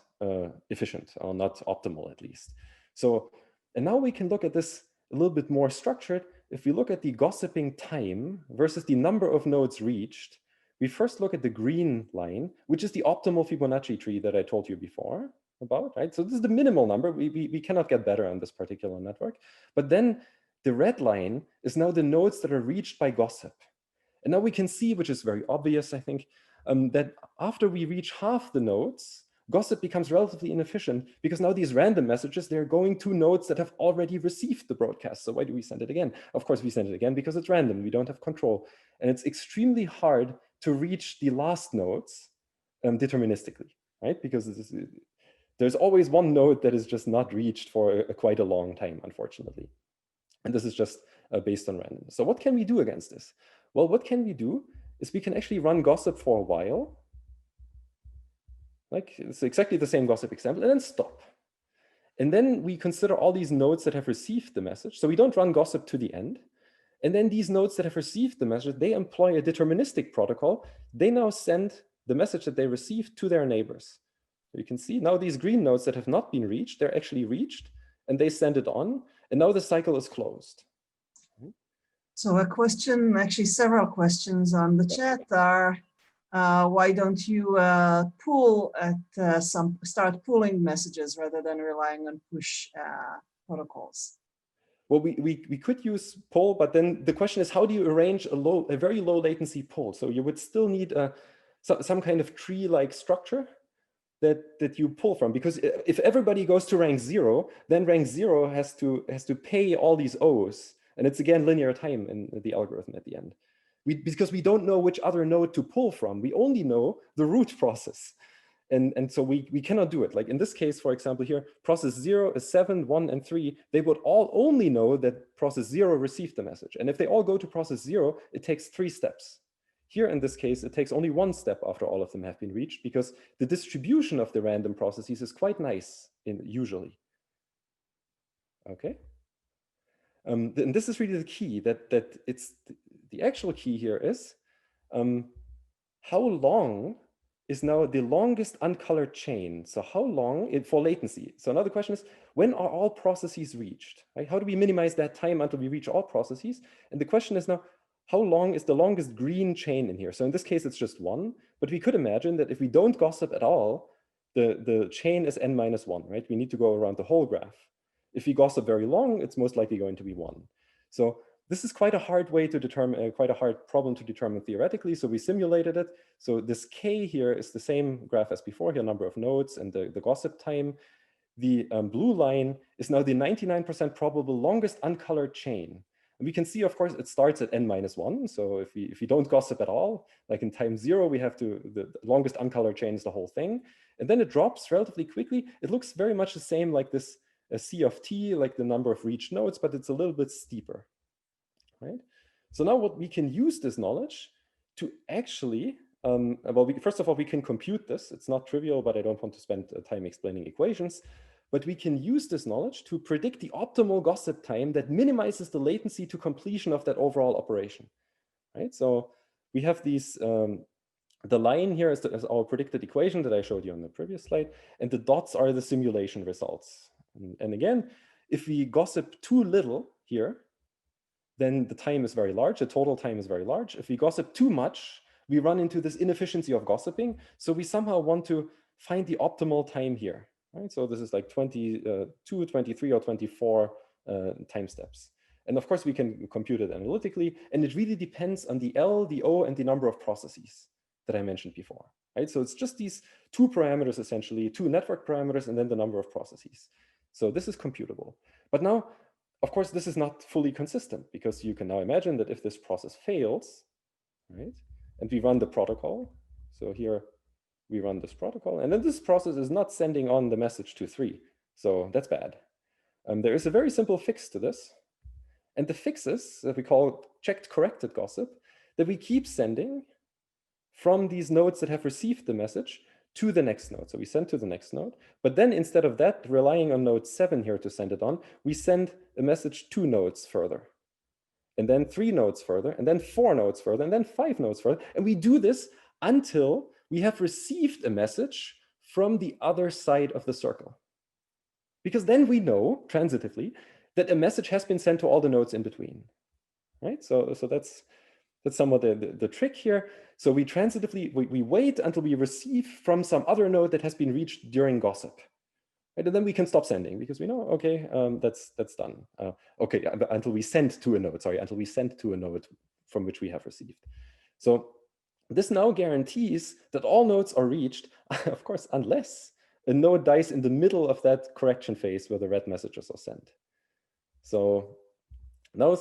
efficient, or not optimal at least. So, and now we can look at this a little bit more structured. If we look at the gossiping time versus the number of nodes reached, we first look at the green line, which is the optimal Fibonacci tree that I told you before about, right? So this is the minimal number. We cannot get better on this particular network. But then the red line is now the nodes that are reached by gossip. And now we can see, which is very obvious, I think, that after we reach half the nodes, gossip becomes relatively inefficient because now these random messages, they're going to nodes that have already received the broadcast. So why do we send it again? Of course, we send it again because it's random. We don't have control. And it's extremely hard to reach the last nodes deterministically, right? Because there's always one node that is just not reached for quite a long time, unfortunately. And this is just based on randomness. So what can we do against this? Well, what can we do is we can actually run gossip for a while. Like it's exactly the same gossip example, and then stop. And then we consider all these nodes that have received the message. So we don't run gossip to the end. And then these nodes that have received the message, they employ a deterministic protocol. They now send the message that they received to their neighbors. So you can see now these green nodes that have not been reached, they're actually reached, and they send it on. And now the cycle is closed. So a question, actually several questions on the chat are, why don't you pool at start pooling messages rather than relying on push protocols? Well, we could use poll, but then the question is, how do you arrange a very low latency poll? So you would still need some kind of tree-like structure that you pull from, because if everybody goes to rank 0, then rank 0 has to pay all these O's, and it's again linear time in the algorithm at the end. Because we don't know which other node to pull from, we only know the root process. And so we cannot do it. Like in this case, for example, here, process 0 is 7, 1, and 3. They would all only know that process 0 received the message. And if they all go to process 0, it takes 3 steps. Here in this case, it takes only 1 step after all of them have been reached, because the distribution of the random processes is quite nice usually. Okay. And this is really the key, that it's the actual key here is how long is now the longest uncolored chain. So how long for latency? So another question is, when are all processes reached? Right? How do we minimize that time until we reach all processes? And the question is now, how long is the longest green chain in here? So in this case, it's just 1, but we could imagine that if we don't gossip at all, the chain is n-1, right? We need to go around the whole graph. If we gossip very long, it's most likely going to be 1. So this is quite a hard way to determine, quite a hard problem to determine theoretically. So we simulated it. So this K here is the same graph as before here, number of nodes and the gossip time. The blue line is now the 99% probable longest uncolored chain. And we can see, of course, it starts at n-1. So if we don't gossip at all, like in time 0, we have to, the longest uncolored chain is the whole thing. And then it drops relatively quickly. It looks very much the same like this C of t, like the number of reached nodes, but it's a little bit steeper. Right? So now what we can use this knowledge to actually, well, first of all, we can compute this. It's not trivial, but I don't want to spend time explaining equations. But we can use this knowledge to predict the optimal gossip time that minimizes the latency to completion of that overall operation. Right? So we have these, the line here is our predicted equation that I showed you on the previous slide, and the dots are the simulation results. And again, if we gossip too little here, then the time is very large, the total time is very large. If we gossip too much, we run into this inefficiency of gossiping. So we somehow want to find the optimal time here, right? So this is like 22, 23, or 24 time steps. And of course, we can compute it analytically, and it really depends on the L, the O, and the number of processes that I mentioned before, right? So it's just these 2 parameters, essentially, 2 network parameters, and then the number of processes. So this is computable. But now, of course, this is not fully consistent, because you can now imagine that if this process fails, right, and we run the protocol, so here we run this protocol, and then this process is not sending on the message to 3. So that's bad. There is a very simple fix to this. And the fix is that we call checked corrected gossip, that we keep sending from these nodes that have received the message to the next node. So we send to the next node, but then instead of that, relying on node 7 here to send it on, we send a message 2 nodes further, and then 3 nodes further, and then 4 nodes further, and then 5 nodes further. And we do this until we have received a message from the other side of the circle. Because then we know, transitively, that a message has been sent to all the nodes in between, right? So that's somewhat the trick here. So we transitively, we wait until we receive from some other node that has been reached during gossip. Right? And then we can stop sending, because we know, okay, that's done. Okay, until we send to a node, sorry, until we send to a node from which we have received. So this now guarantees that all nodes are reached, of course, unless a node dies in the middle of that correction phase where the red messages are sent. So now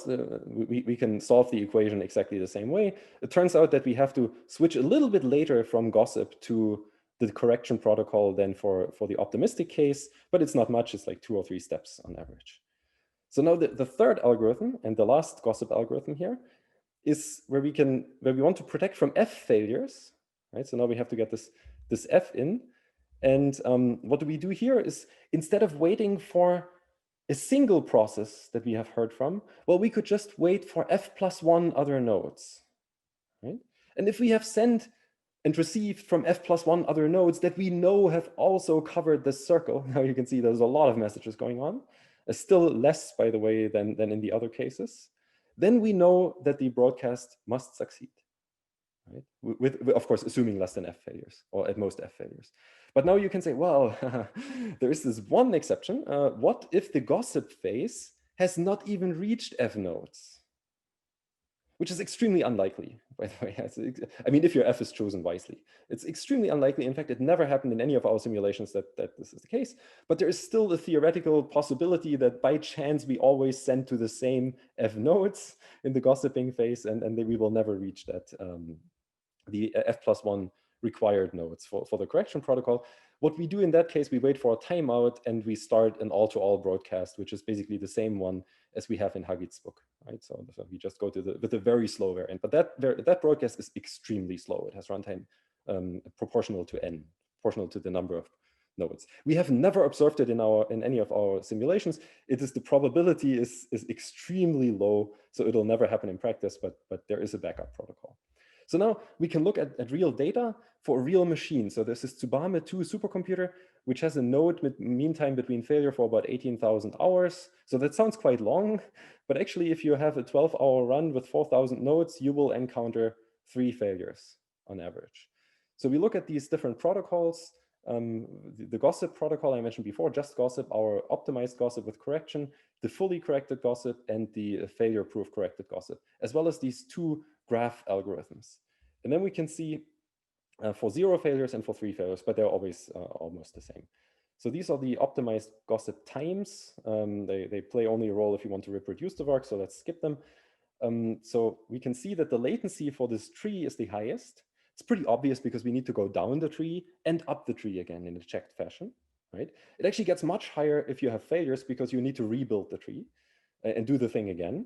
we can solve the equation exactly the same way. It turns out that we have to switch a little bit later from gossip to the correction protocol than for the optimistic case, but it's not much. It's like 2 or 3 steps on average. So now the third algorithm and the last gossip algorithm here is where we want to protect from F failures, right? So now we have to get this F in. And what we do here is, instead of waiting for a single process that we have heard from, well, we could just wait for F+1 other nodes, right? And if we have sent and received from F+1 other nodes that we know have also covered this circle, now you can see there's a lot of messages going on, still less, by the way, than in the other cases, then we know that the broadcast must succeed, right? With of course, assuming less than F failures, or at most F failures. But now you can say, well, there is this one exception. What if the gossip phase has not even reached F nodes? Which is extremely unlikely, by the way. I mean, if your F is chosen wisely. It's extremely unlikely. In fact, it never happened in any of our simulations that this is the case. But there is still a theoretical possibility that by chance we always send to the same F nodes in the gossiping phase, and that we will never reach that, the F+1 required nodes for the correction protocol. What we do in that case, we wait for a timeout and we start an all-to-all broadcast, which is basically the same one as we have in Hagit's book, right? So we just go to with a very slow variant, but that broadcast is extremely slow. It has runtime proportional to n, proportional to the number of nodes. We have never observed it in any of our simulations. It is, the probability is extremely low, so it'll never happen in practice, but there is a backup protocol. So now we can look at real data for a real machine. So this is Tsubame 2 supercomputer, which has a node mean time between failure for about 18,000 hours. So that sounds quite long, but actually if you have a 12-hour run with 4,000 nodes, you will encounter 3 failures on average. So we look at these different protocols. The gossip protocol I mentioned before, just gossip, our optimized gossip with correction, the fully corrected gossip, and the failure-proof corrected gossip, as well as these 2 graph algorithms. And then we can see for 0 failures and for 3 failures, but they're always almost the same. So these are the optimized gossip times. They play only a role if you want to reproduce the work, so let's skip them. So we can see that the latency for this tree is the highest. It's pretty obvious because we need to go down the tree and up the tree again in a checked fashion, right? It actually gets much higher if you have failures because you need to rebuild the tree and do the thing again.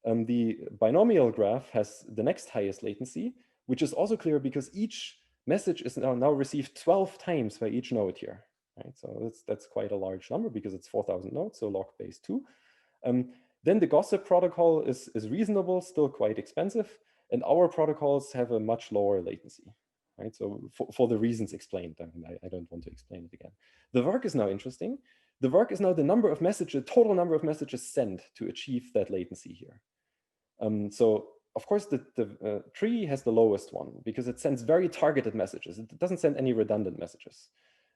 The binomial graph has the next highest latency, which is also clear because each message is now received 12 times by each node here, right? So that's quite a large number because it's 4,000 nodes, so log base 2. Then the gossip protocol is reasonable, still quite expensive, and our protocols have a much lower latency, right? So for the reasons explained, I mean, I don't want to explain it again. The work is now interesting. The work is now the number of messages, total number of messages sent to achieve that latency here. So of course the tree has the lowest one because it sends very targeted messages. It doesn't send any redundant messages.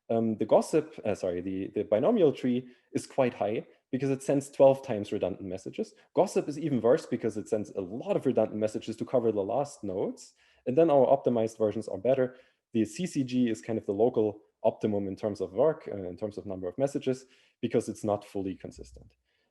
The binomial tree is quite high because it sends 12 times redundant messages. Gossip is even worse because it sends a lot of redundant messages to cover the last nodes. And then our optimized versions are better. The CCG is kind of the local optimum in terms of work, in terms of number of messages, because it's not fully consistent.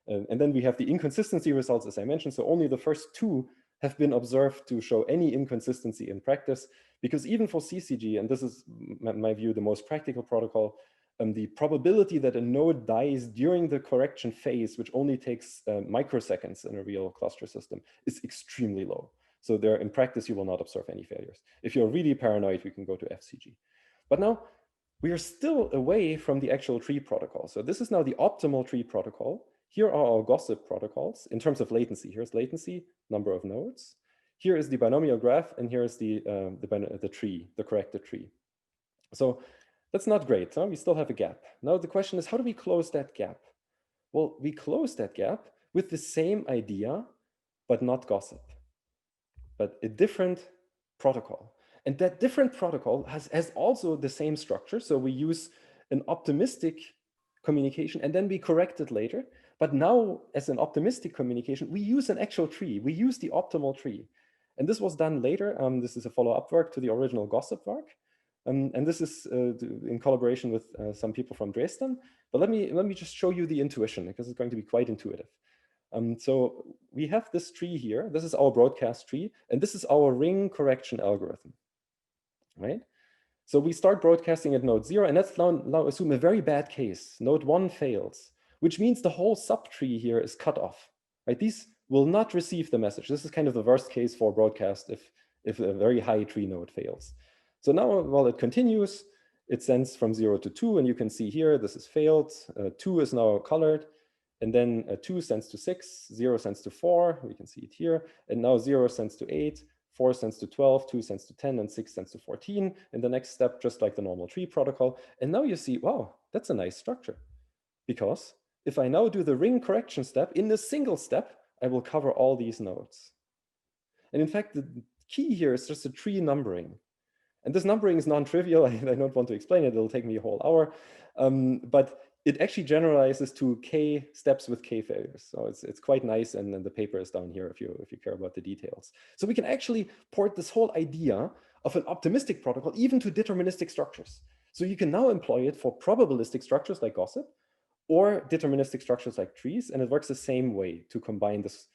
And then we have the inconsistency results, as I mentioned. So only the first 2 have been observed to show any inconsistency in practice, because even for CCG, and this is, in my view, the most practical protocol, the probability that a node dies during the correction phase, which only takes microseconds in a real cluster system, is extremely low. So there, in practice, you will not observe any failures. If you're really paranoid, we can go to FCG. But now, we are still away from the actual tree protocol. So this is now the optimal tree protocol. Here are our gossip protocols in terms of latency. Here's latency, number of nodes. Here is the binomial graph, and here is the tree, the corrected tree. So that's not great. Huh? We still have a gap. Now the question is, how do we close that gap? Well, we close that gap with the same idea, but not gossip, but a different protocol. And that different protocol has also the same structure. So we use an optimistic communication and then we correct it later. But now, as an optimistic communication, we use an actual tree. We use the optimal tree. And this was done later. This is a follow-up work to the original gossip work. And this is in collaboration with some people from Dresden. But let me just show you the intuition, because it's going to be quite intuitive. So we have this tree here. This is our broadcast tree, and this is our ring correction algorithm, right? So we start broadcasting at node 0, and let's now assume a very bad case. Node 1 fails, which means the whole subtree here is cut off, right? These will not receive the message. This is kind of the worst case for broadcast if a very high tree node fails. So now, while it continues, it sends from 0 to 2, and you can see here, this is failed. 2 is now colored, and then 2 sends to 6, 0 sends to 4, we can see it here, and now 0 sends to 8, 4 sends to 12, 2 sends to 10, and 6 sends to 14. And the next step, just like the normal tree protocol. And now you see, wow, that's a nice structure. Because if I now do the ring correction step in a single step, I will cover all these nodes. And in fact, the key here is just a tree numbering. And this numbering is non-trivial. I don't want to explain it. It'll take me a whole hour. But it actually generalizes to k steps with k failures. So it's quite nice. And then the paper is down here if you care about the details. So we can actually port this whole idea of an optimistic protocol even to deterministic structures. So you can now employ it for probabilistic structures like gossip or deterministic structures like trees. And it works the same way to combine this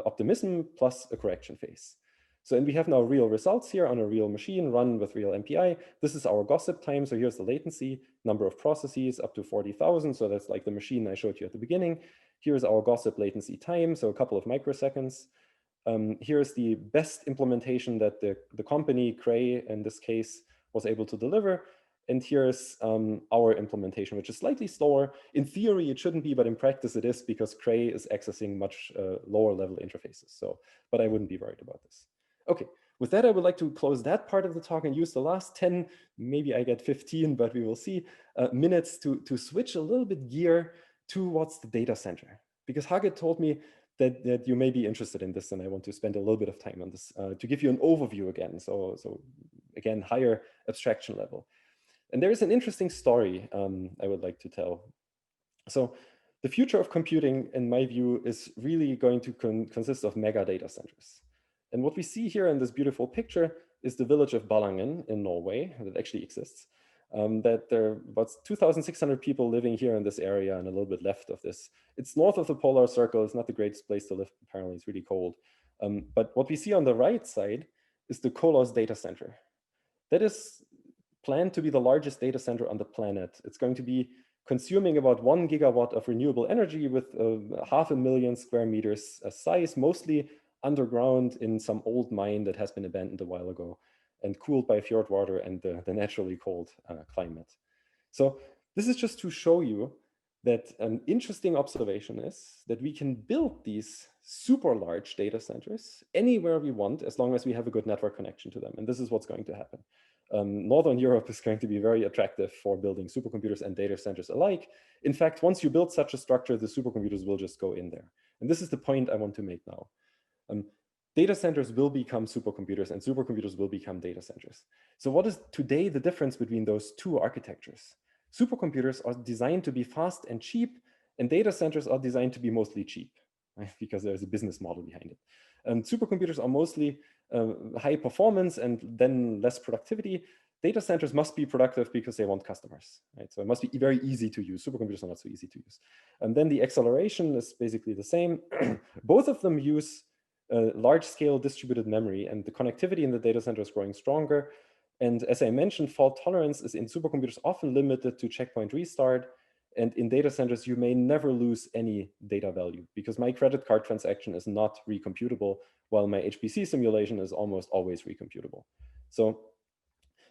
optimism plus a correction phase. So, and we have now real results here on a real machine run with real MPI. This is our gossip time. So here's the latency, number of processes up to 40,000. So that's like the machine I showed you at the beginning. Here's our gossip latency time, so a couple of microseconds. Here's the best implementation that the company, Cray, in this case, was able to deliver. And here's our implementation, which is slightly slower. In theory, it shouldn't be, but in practice it is, because Cray is accessing much lower level interfaces. So, but I wouldn't be worried about this. Okay, with that, I would like to close that part of the talk and use the last 10, maybe I get 15, but we will see, minutes to switch a little bit gear towards the data center. Because Hagit told me that you may be interested in this, and I want to spend a little bit of time on this to give you an overview again. So again, higher abstraction level. And there is an interesting story I would like to tell. So the future of computing, in my view, is really going to consist of mega data centers. And what we see here in this beautiful picture is the village of Ballangen in Norway that actually exists. That there are about 2,600 people living here in this area and a little bit left of this. It's north of the polar circle. It's not the greatest place to live. Apparently, it's really cold. But what we see on the right side is the Kolos data center. That is planned to be the largest data center on the planet. It's going to be consuming about 1 gigawatt of renewable energy with 500,000 square meters size, mostly underground in some old mine that has been abandoned a while ago and cooled by fjord water and the naturally cold climate. So this is just to show you that an interesting observation is that we can build these super large data centers anywhere we want, as long as we have a good network connection to them. And this is what's going to happen. Northern Europe is going to be very attractive for building supercomputers and data centers alike. In fact, once you build such a structure, the supercomputers will just go in there. And this is the point I want to make now. Data centers will become supercomputers and supercomputers will become data centers. So what is today the difference between those two architectures? Supercomputers are designed to be fast and cheap, and data centers are designed to be mostly cheap, right? Because there's a business model behind it. Supercomputers are mostly high performance and then less productivity. Data centers must be productive because they want customers, right? So it must be very easy to use. Supercomputers are not so easy to use. And then the acceleration is basically the same. Both of them use large-scale distributed memory, and the connectivity in the data center is growing stronger. And as I mentioned, fault tolerance is in supercomputers often limited to checkpoint restart. And in data centers, you may never lose any data value because my credit card transaction is not recomputable, while my HPC simulation is almost always recomputable. So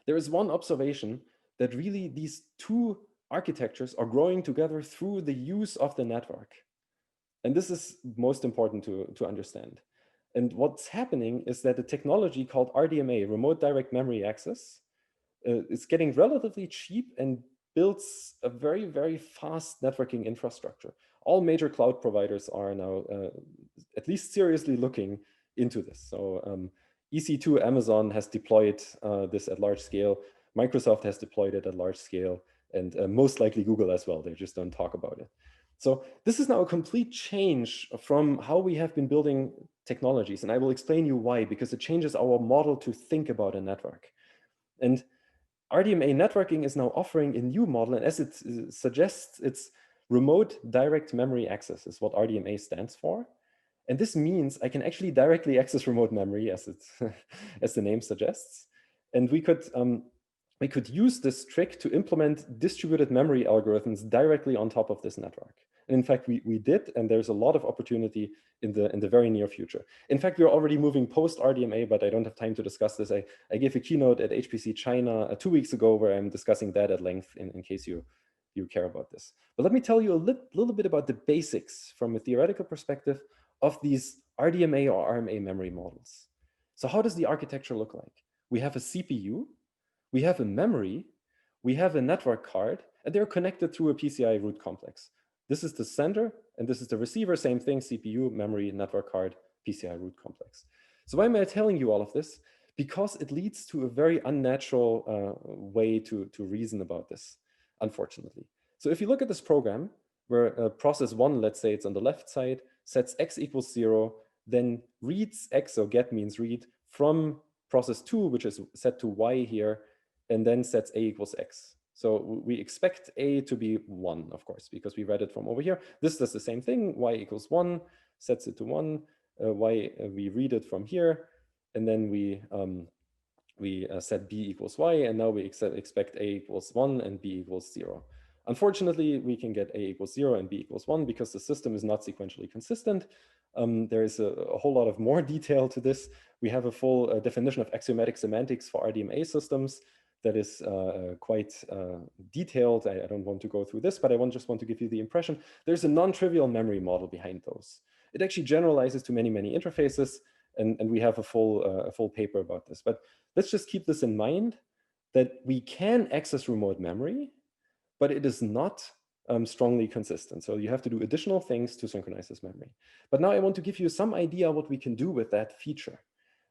there is one observation that really these two architectures are growing together through the use of the network. And this is most important to understand. And what's happening is that the technology called RDMA, Remote Direct Memory Access, is getting relatively cheap and builds a very, very fast networking infrastructure. All major cloud providers are now at least seriously looking into this. So EC2 Amazon has deployed this at large scale. Microsoft has deployed it at large scale, and most likely Google as well. They just don't talk about it. So this is now a complete change from how we have been building technologies. And I will explain you why, because it changes our model to think about a network. And RDMA networking is now offering a new model, and as it suggests, it's remote direct memory access is what RDMA stands for. And this means I can actually directly access remote memory, as as the name suggests. And we could use this trick to implement distributed memory algorithms directly on top of this network. And in fact, we did, and there's a lot of opportunity in the very near future. In fact, we're already moving post RDMA, but I don't have time to discuss this. I gave a keynote at HPC China 2 weeks ago where I'm discussing that at length in case you care about this. But let me tell you a little bit about the basics from a theoretical perspective of these RDMA or RMA memory models. So how does the architecture look like? We have a CPU, we have a memory, we have a network card, and they're connected through a PCI root complex. This is the sender, and this is the receiver, same thing, CPU, memory, network card, PCI root complex. So why am I telling you all of this? Because it leads to a very unnatural way to reason about this, unfortunately. So if you look at this program, where process 1, let's say it's on the left side, sets x equals 0, then reads x, so get means read, from process 2, which is set to y here, and then sets a equals x. So we expect a to be 1, of course, because we read it from over here. This does the same thing, y equals 1, sets it to 1, we read it from here, and then we set b equals y, and now we expect a equals 1 and b equals 0. Unfortunately, we can get a equals 0 and b equals 1 because the system is not sequentially consistent. There is a whole lot of more detail to this. We have a full definition of axiomatic semantics for RDMA systems that is quite detailed. I don't want to go through this, but I just want to give you the impression there's a non-trivial memory model behind those. It actually generalizes to many, many interfaces, and we have a full paper about this. But let's just keep this in mind, that we can access remote memory, but it is not strongly consistent. So you have to do additional things to synchronize this memory. But now I want to give you some idea what we can do with that feature.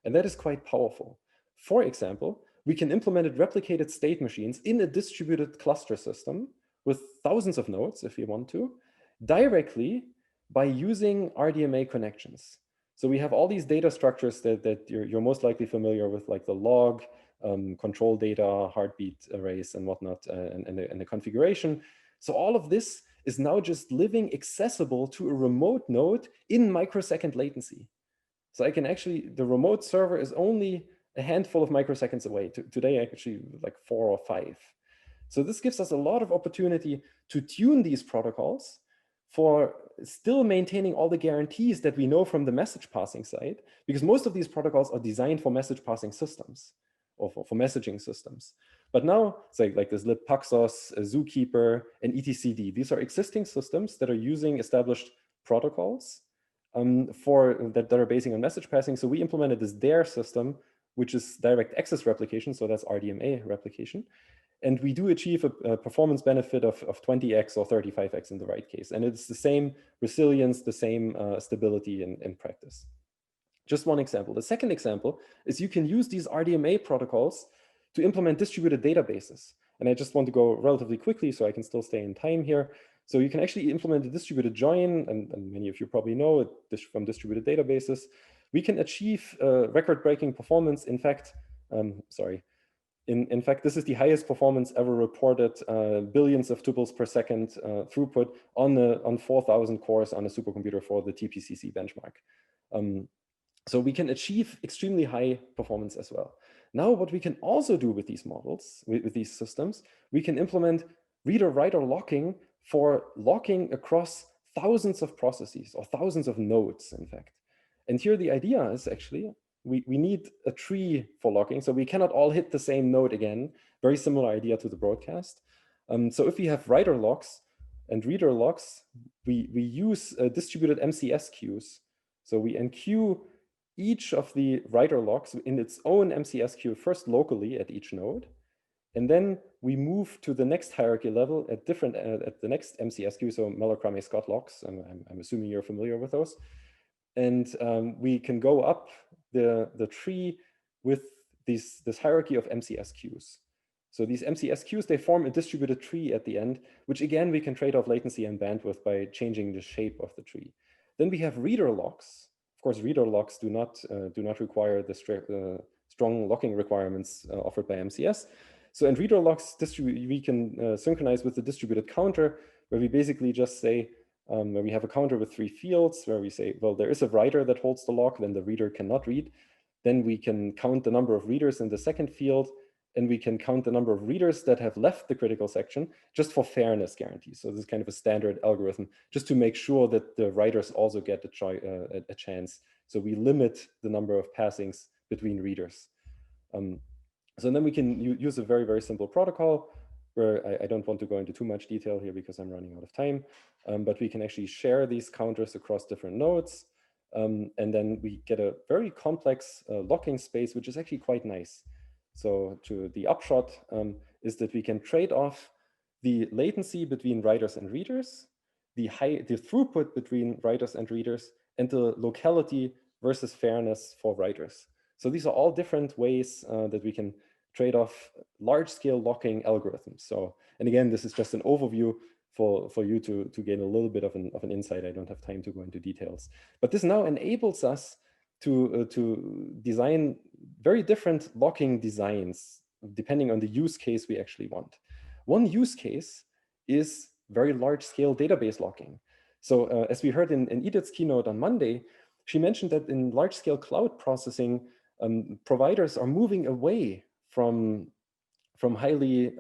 And that is quite powerful. For example, we can implement replicated state machines in a distributed cluster system with thousands of nodes, if you want to, directly by using RDMA connections. So we have all these data structures that you're most likely familiar with, like the log, control data, heartbeat arrays, and whatnot, and the configuration. So all of this is now just living accessible to a remote node in microsecond latency. So I can actually, the remote server is only a handful of microseconds away. Today, actually, like 4 or 5. So this gives us a lot of opportunity to tune these protocols for still maintaining all the guarantees that we know from the message passing side, because most of these protocols are designed for message passing systems or for messaging systems. But now, it's like this libpaxos, Zookeeper, and etcd. These are existing systems that are using established protocols that are basing on message passing. So we implemented this DARE system, which is direct access replication. So that's RDMA replication. And we do achieve a performance benefit of 20x or 35x in the right case. And it's the same resilience, the same stability in practice. Just one example. The second example is you can use these RDMA protocols to implement distributed databases. And I just want to go relatively quickly so I can still stay in time here. So you can actually implement a distributed join, and many of you probably know it from distributed databases. We can achieve record-breaking performance. In fact, in fact, this is the highest performance ever reported, billions of tuples per second throughput on 4,000 cores on a supercomputer for the TPCC benchmark. So we can achieve extremely high performance as well. Now, what we can also do with these models, with these systems, we can implement reader-writer locking for locking across thousands of processes or thousands of nodes, in fact. And here the idea is actually, we need a tree for locking, so we cannot all hit the same node again. Very similar idea to the broadcast. So if we have writer locks and reader locks, we use distributed MCS queues. So we enqueue each of the writer locks in its own MCS queue, first locally at each node, and then we move to the next hierarchy level at the next MCS queue, so Mellor-Crame-Scott locks. I'm assuming you're familiar with those. And we can go up the tree with this hierarchy of MCS queues. So these MCS queues, they form a distributed tree at the end, which again, we can trade off latency and bandwidth by changing the shape of the tree. Then we have reader locks. Of course, reader locks do not require the strong locking requirements offered by MCS. So in reader locks, we can synchronize with the distributed counter, where we basically just say, where we have a counter with 3 fields, where we say, well, there is a writer that holds the lock, then the reader cannot read. Then we can count the number of readers in the second field, and we can count the number of readers that have left the critical section, just for fairness guarantees. So this is kind of a standard algorithm, just to make sure that the writers also get a chance. So we limit the number of passings between readers. So then we can use a very, very simple protocol, where I don't want to go into too much detail here because I'm running out of time, but we can actually share these counters across different nodes. And then we get a very complex locking space, which is actually quite nice. So the upshot is that we can trade off the latency between writers and readers, the throughput between writers and readers, and the locality versus fairness for writers. So these are all different ways that we can trade off large-scale locking algorithms. So, and again, this is just an overview for you to gain a little bit of an insight. I don't have time to go into details, but this now enables us to design very different locking designs depending on the use case we actually want. One use case is very large-scale database locking. So as we heard in Edith's keynote on Monday, she mentioned that in large-scale cloud processing, providers are moving away from highly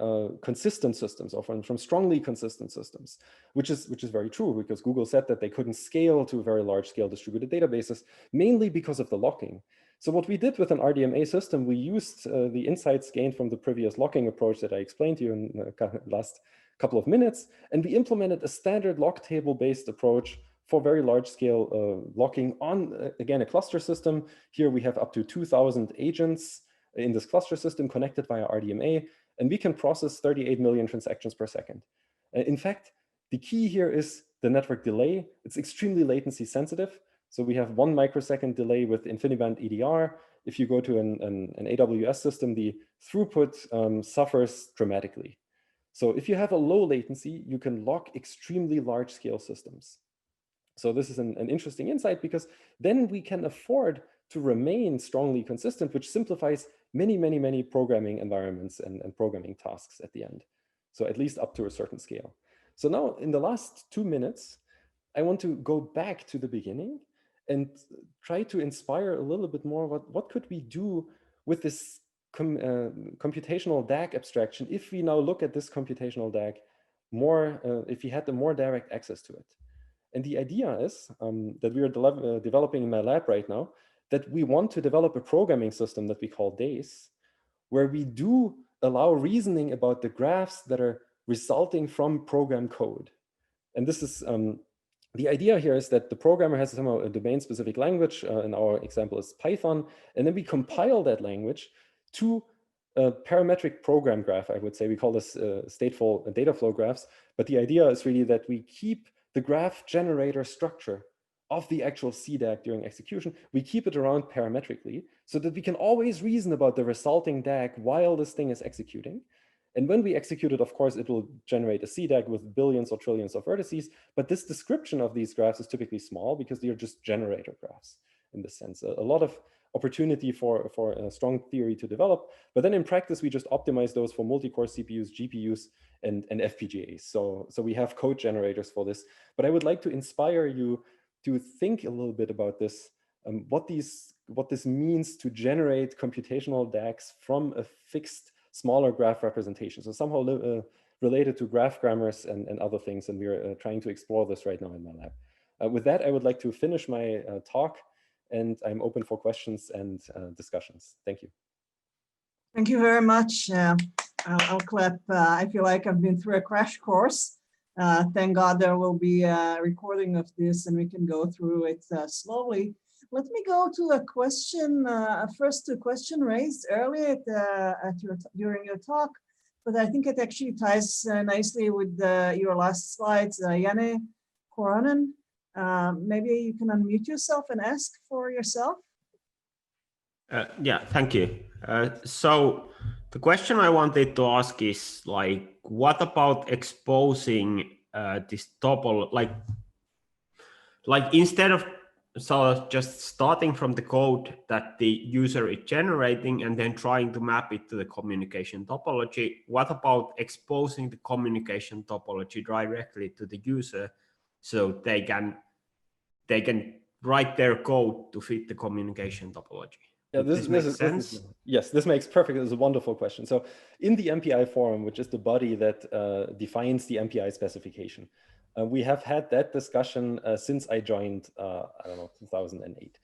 consistent systems, or from strongly consistent systems, which is very true, because Google said that they couldn't scale to very large scale distributed databases, mainly because of the locking. So what we did with an RDMA system, we used the insights gained from the previous locking approach that I explained to you in the last couple of minutes, and we implemented a standard lock table based approach for very large scale locking on, again, a cluster system. Here we have up to 2,000 agents in this cluster system connected via RDMA, and we can process 38 million transactions per second. In fact, the key here is the network delay. It's extremely latency sensitive. So we have 1 microsecond delay with InfiniBand EDR. If you go to an AWS system, the throughput suffers dramatically. So if you have a low latency, you can lock extremely large scale systems. So this is an interesting insight, because then we can afford to remain strongly consistent, which simplifies many programming environments and programming tasks at the end. So at least up to a certain scale. So now in the last 2 minutes, I want to go back to the beginning and try to inspire a little bit more what could we do with this computational DAG abstraction if we now look at this computational DAG more, if we had the more direct access to it. And the idea is that we are developing in my lab right now, that we want to develop a programming system that we call DAYS, where we do allow reasoning about the graphs that are resulting from program code. And this is, the idea here is that the programmer has somehow a domain-specific language, in our example is Python, and then we compile that language to a parametric program graph, I would say. We call this stateful data flow graphs, but the idea is really that we keep the graph generator structure of the actual CDAG during execution, we keep it around parametrically so that we can always reason about the resulting DAG while this thing is executing. And when we execute it, of course, it will generate a CDAG with billions or trillions of vertices. But this description of these graphs is typically small because they are just generator graphs in this sense. A lot of opportunity for a strong theory to develop. But then in practice, we just optimize those for multi-core CPUs, GPUs, and FPGAs. So we have code generators for this. But I would like to inspire you to think a little bit about this, what this means to generate computational DAGs from a fixed, smaller graph representation. So somehow related to graph grammars and other things. And we're trying to explore this right now in my lab. With that, I would like to finish my talk, and I'm open for questions and discussions. Thank you. Thank you very much. I'll clap. I feel like I've been through a crash course. Thank God there will be a recording of this and we can go through it slowly. Let me go to a question, first a question raised earlier during your talk, but I think it actually ties nicely with your last slides. Janne Koronen, maybe you can unmute yourself and ask for yourself. Yeah, thank you. So the question I wanted to ask is, like, what about exposing this topology, like instead of so just starting from the code that the user is generating and then trying to map it to the communication topology. What about exposing the communication topology directly to the user so they can write their code to fit the communication topology? Yeah, this makes sense? Yes, this makes perfect. It's a wonderful question. So in the MPI forum, which is the body that defines the MPI specification, we have had that discussion since I joined, I don't know, 2008.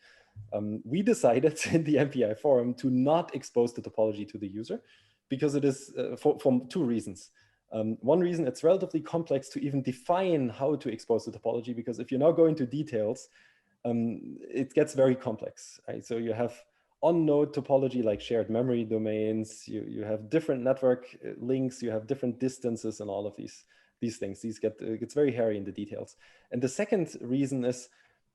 We decided in the MPI forum to not expose the topology to the user because it is for two reasons. One reason, it's relatively complex to even define how to expose the topology, because if you now go into details, it gets very complex, right? So you have on-node topology like shared memory domains, you have different network links, you have different distances and all of these things. These gets very hairy in the details. And the second reason is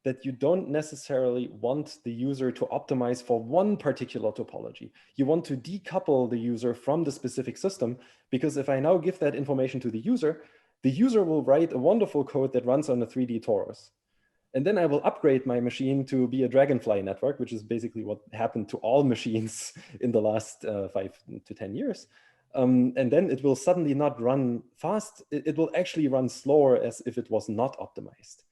that you don't necessarily want the user to optimize for one particular topology. You want to decouple the user from the specific system, because if I now give that information to the user will write a wonderful code that runs on a 3D torus. And then I will upgrade my machine to be a Dragonfly network, which is basically what happened to all machines in the last 5 to 10 years. And then it will suddenly not run fast. It will actually run slower as if it was not optimized.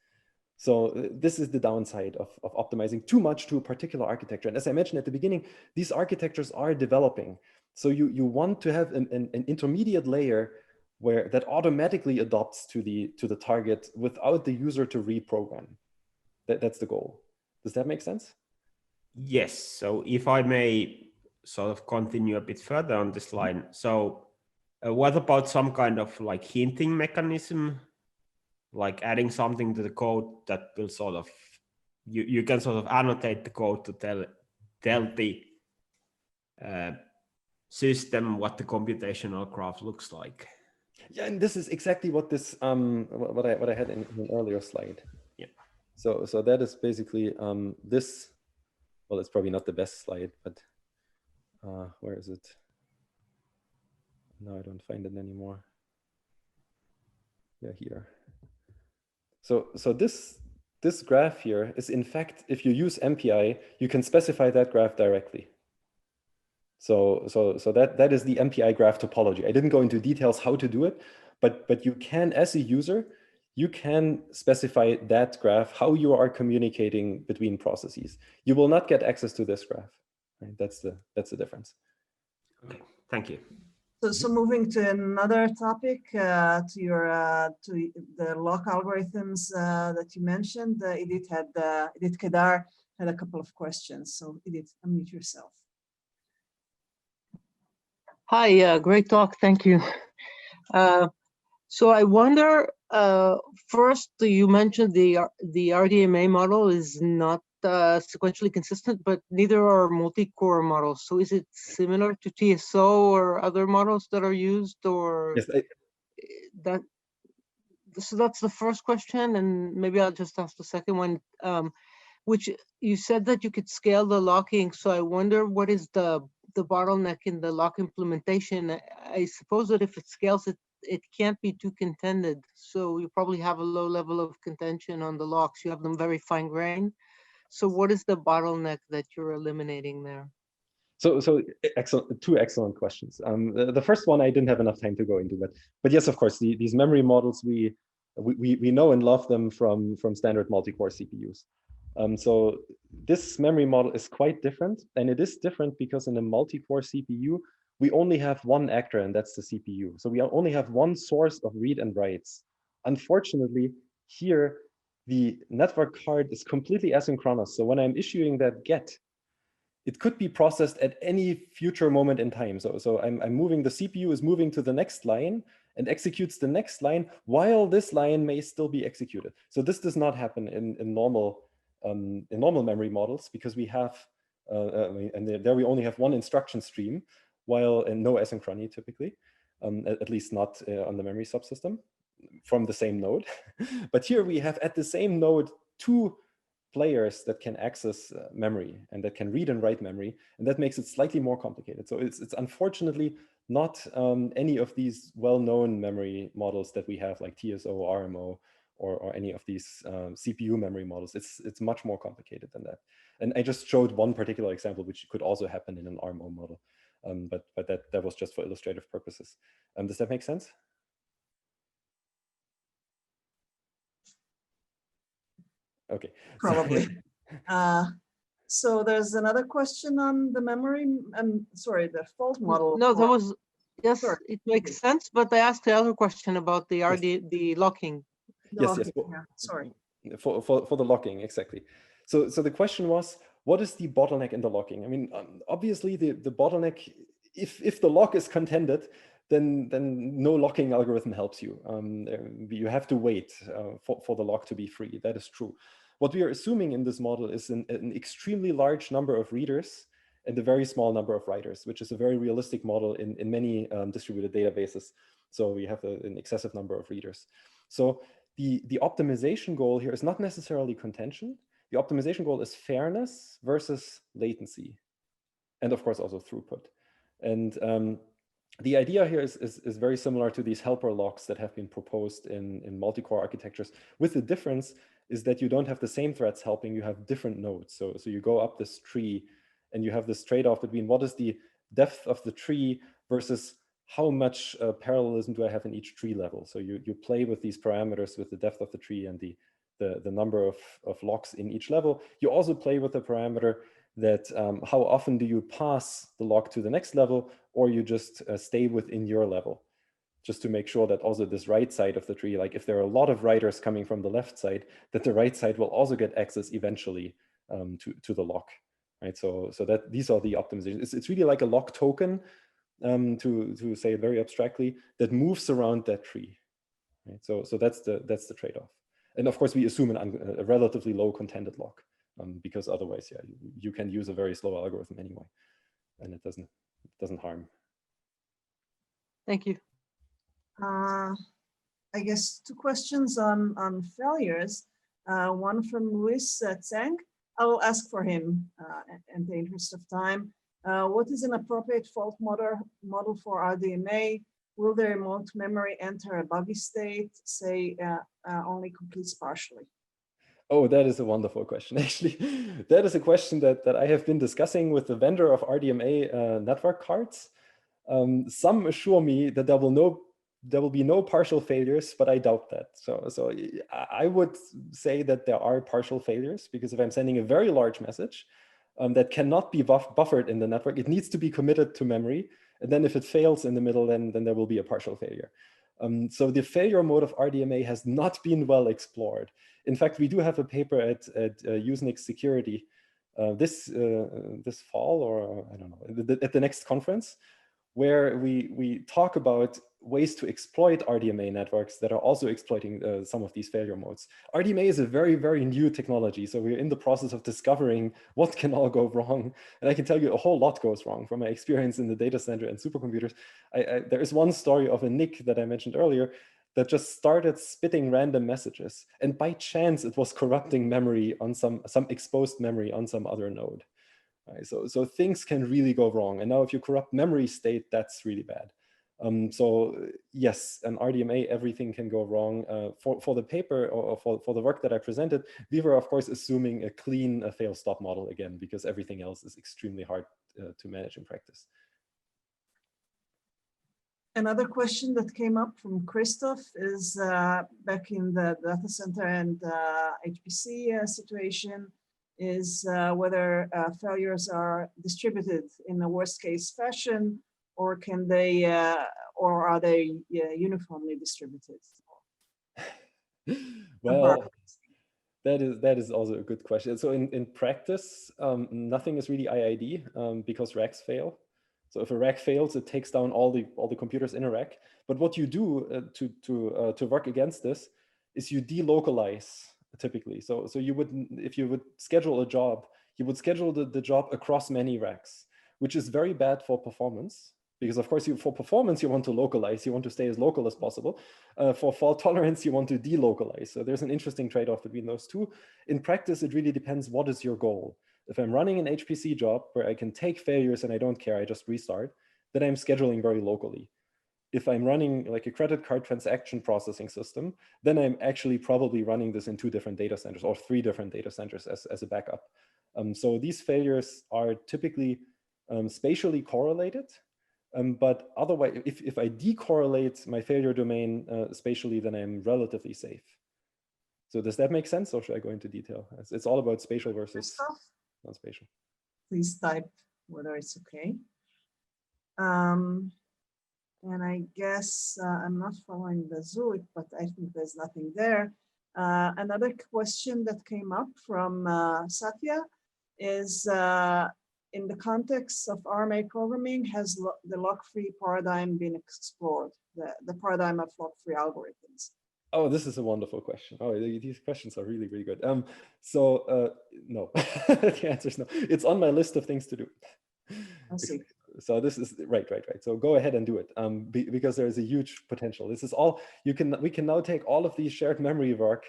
So this is the downside of optimizing too much to a particular architecture. And as I mentioned at the beginning, these architectures are developing. So you want to have an intermediate layer where that automatically adopts to the target without the user to reprogram. That's the goal. Does that make sense? Yes. So if I may sort of continue a bit further on this line. So what about some kind of like hinting mechanism, like adding something to the code that will sort of, you can sort of annotate the code to tell the system what the computational graph looks like? Yeah, and this is exactly what this what I had in an earlier slide. Yeah. So that is basically this. Well, it's probably not the best slide, but where is it? No, I don't find it anymore. Yeah, here. So this graph here is, in fact, if you use MPI, you can specify that graph directly. So that is the MPI graph topology. I didn't go into details how to do it, but you can, as a user, you can specify that graph, how you are communicating between processes. You will not get access to this graph. Right? That's the difference. Okay, thank you. So moving to another topic, to the lock algorithms that you mentioned, Edith Kedar had a couple of questions. So Edith, unmute yourself. Hi, great talk, thank you. So I wonder, first, you mentioned the RDMA model is not sequentially consistent, but neither are multi-core models. So is it similar to TSO or other models that are used, or yes, so that's the first question, and maybe I'll just ask the second one, which you said that you could scale the locking. So I wonder what is the bottleneck in the lock implementation. I suppose that if it scales, it can't be too contended. So you probably have a low level of contention on the locks. You have them very fine grained. So what is the bottleneck that you're eliminating there? So excellent, two excellent questions. The first one I didn't have enough time to go into, but yes, of course, these memory models we know and love them from standard multi-core CPUs. So this memory model is quite different, and it is different because in a multi-core CPU we only have one actor, and that's the CPU. So we only have one source of read and writes. Unfortunately, here the network card is completely asynchronous. So when I'm issuing that get, it could be processed at any future moment in time. So I'm moving, the CPU is moving to the next line and executes the next line while this line may still be executed. So this does not happen in normal memory models, because we have, and there we only have one instruction stream, while in no asynchrony typically, at least not on the memory subsystem from the same node. But here we have at the same node two players that can access memory and that can read and write memory, and that makes it slightly more complicated. So it's unfortunately not any of these well-known memory models that we have, like TSO, RMO, or any of these CPU memory models. It's much more complicated than that. And I just showed one particular example, which could also happen in an RMO model. But that was just for illustrative purposes. Does that make sense? Okay. Probably. So there's another question on the memory, sorry, the fault model. No, that was, yes, Sure. it makes sense, but I asked the other question about the the locking. Yes, Okay, yes. yeah, sorry. For the locking, exactly. So the question was, what is the bottleneck in the locking? I mean, obviously the bottleneck, if the lock is contended, then no locking algorithm helps you. You have to wait for the lock to be free. That is true. What we are assuming in this model is an extremely large number of readers and a very small number of writers, which is a very realistic model in many distributed databases. So we have an excessive number of readers. So the optimization goal here is not necessarily contention. The optimization goal is fairness versus latency, and of course also throughput. And the idea here is very similar to these helper locks that have been proposed in multi-core architectures, with the difference is that you don't have the same threads helping, you have different nodes. So you go up this tree and you have this trade-off between what is the depth of the tree versus how much parallelism do I have in each tree level. So you play with these parameters with the depth of the tree and the number of locks in each level. You also play with the parameter that how often do you pass the lock to the next level, or you just stay within your level, just to make sure that also this right side of the tree, like if there are a lot of writers coming from the left side, that the right side will also get access eventually to the lock, right? So that these are the optimizations. It's really like a lock token, to say it very abstractly, that moves around that tree, right? So that's the trade-off. And of course, we assume a relatively low contended lock, because otherwise, yeah, you can use a very slow algorithm anyway, and it doesn't harm. Thank you. I guess two questions on failures. One from Luis Tseng. I will ask for him in the interest of time. What is an appropriate fault model for RDMA? Will the remote memory enter a buggy state, say only completes partially? Oh, that is a wonderful question, actually. That is a question that I have been discussing with the vendor of RDMA network cards. Some assure me that there will be no partial failures, but I doubt that. So I would say that there are partial failures, because if I'm sending a very large message that cannot be buffered in the network, it needs to be committed to memory. And then if it fails in the middle, then there will be a partial failure. So the failure mode of RDMA has not been well explored. In fact, we do have a paper at Usenix Security this fall, or I don't know, at the next conference, where we talk about ways to exploit RDMA networks that are also exploiting some of these failure modes. RDMA is a very, very new technology, so we're in the process of discovering what can all go wrong. And I can tell you a whole lot goes wrong from my experience in the data center and supercomputers. There is one story of a NIC that I mentioned earlier that just started spitting random messages. And by chance, it was corrupting memory on some exposed memory on some other node. Right? So things can really go wrong. And now if you corrupt memory state, that's really bad. So yes, in RDMA, everything can go wrong. For the paper, or for the work that I presented, we were of course assuming a clean fail-stop model again, because everything else is extremely hard to manage in practice. Another question that came up from Christoph is back in the data center and HPC situation, is whether failures are distributed in a worst case fashion, or can they, or are they uniformly distributed? Well, that is also a good question. So in practice, nothing is really IID because racks fail. So if a rack fails, it takes down all the computers in a rack. But what you do to work against this is you delocalize typically. So you would, if you would schedule a job, you would schedule the job across many racks, which is very bad for performance. Because of course, for performance, you want to localize, you want to stay as local as possible. For fault tolerance, you want to delocalize. So there's an interesting trade-off between those two. In practice, it really depends what is your goal. If I'm running an HPC job where I can take failures and I don't care, I just restart, then I'm scheduling very locally. if I'm running like a credit card transaction processing system, then I'm actually probably running this in 2 different data centers or 3 different data centers as a backup. So these failures are typically spatially correlated, but otherwise, if I decorrelate my failure domain spatially, then I'm relatively safe. So does that make sense, or should I go into detail? It's all about spatial versus non-spatial. Please type whether it's okay. And I guess I'm not following the Zoom, but I think there's nothing there. Another question that came up from Satya is, in the context of RMA programming, has the lock-free paradigm been explored, the paradigm of lock-free algorithms? Oh, this is a wonderful question. Oh, these questions are really, really good. No, the answer is no. It's on my list of things to do. I see. So this is right. So go ahead and do it, because there is a huge potential. This is all we can now take all of these shared memory work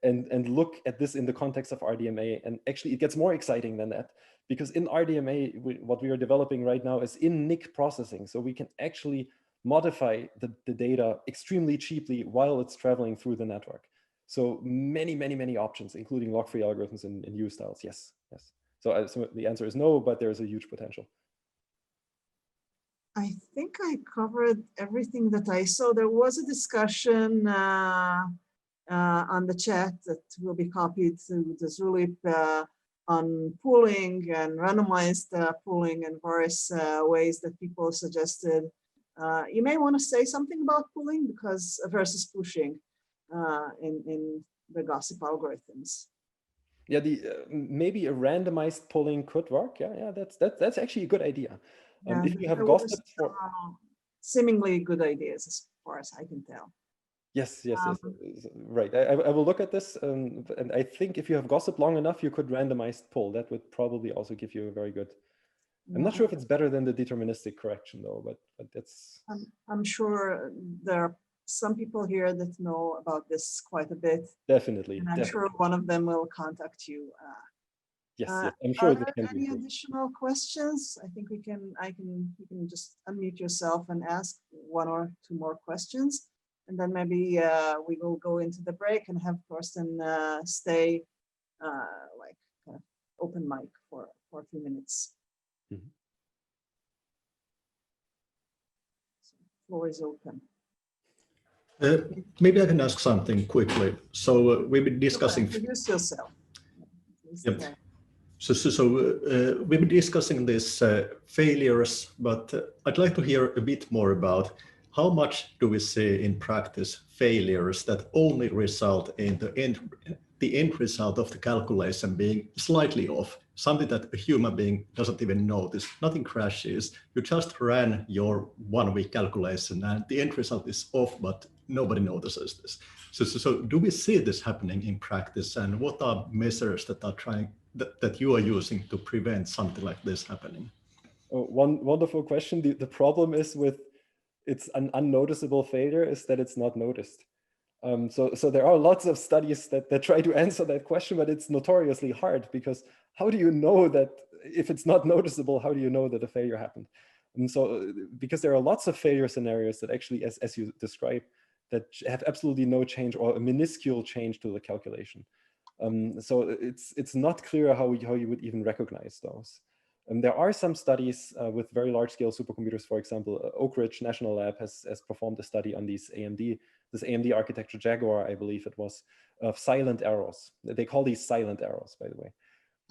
and look at this in the context of RDMA. And actually, it gets more exciting than that, because in RDMA, what we are developing right now is in NIC processing. So we can actually modify the data extremely cheaply while it's traveling through the network. So many options, including lock-free algorithms and U styles. Yes. So the answer is no, but there's a huge potential. I think I covered everything that I saw. There was a discussion on the chat that will be copied to the Zulip on pooling and randomized pooling and various ways that people suggested. You may want to say something about pooling versus pushing in the gossip algorithms. Yeah, maybe a randomized pooling could work. Yeah, that's actually a good idea. If you have gossip for seemingly good ideas, as far as I can tell. Yes, right. I will look at this, and I think if you have gossip long enough, you could randomized pool. That would probably also give you a very good. I'm not sure if it's better than the deterministic correction though, but that's. I'm sure there are some people here that know about this quite a bit. Definitely. And I'm sure one of them will contact you. Yes, I'm sure. Are there any additional questions? I think you can just unmute yourself and ask 1 or 2 more questions. And then maybe we will go into the break and have Thorsten stay like open mic for a few minutes. Mm-hmm. So the floor is open. Maybe I can ask something quickly. So we've been discussing. Introduce yourself. Yep. So we've been discussing these failures, but I'd like to hear a bit more about how much do we see in practice failures that only result in the end result of the calculation being slightly off, something that a human being doesn't even notice. Nothing crashes. You just ran your 1-week calculation and the end result is off, but nobody notices this. So do we see this happening in practice, and what are measures that you are using to prevent something like this happening? Oh, one wonderful question. The problem is with it's an unnoticeable failure is that it's not noticed. So there are lots of studies that try to answer that question, but it's notoriously hard, because how do you know that if it's not noticeable, how do you know that a failure happened? And so because there are lots of failure scenarios that actually, as you described, that have absolutely no change or a minuscule change to the calculation. So it's not clear how you would even recognize those. There are some studies with very large-scale supercomputers. For example, Oak Ridge National Lab has performed a study on this AMD architecture Jaguar, I believe it was, of silent errors. They call these silent errors, by the way.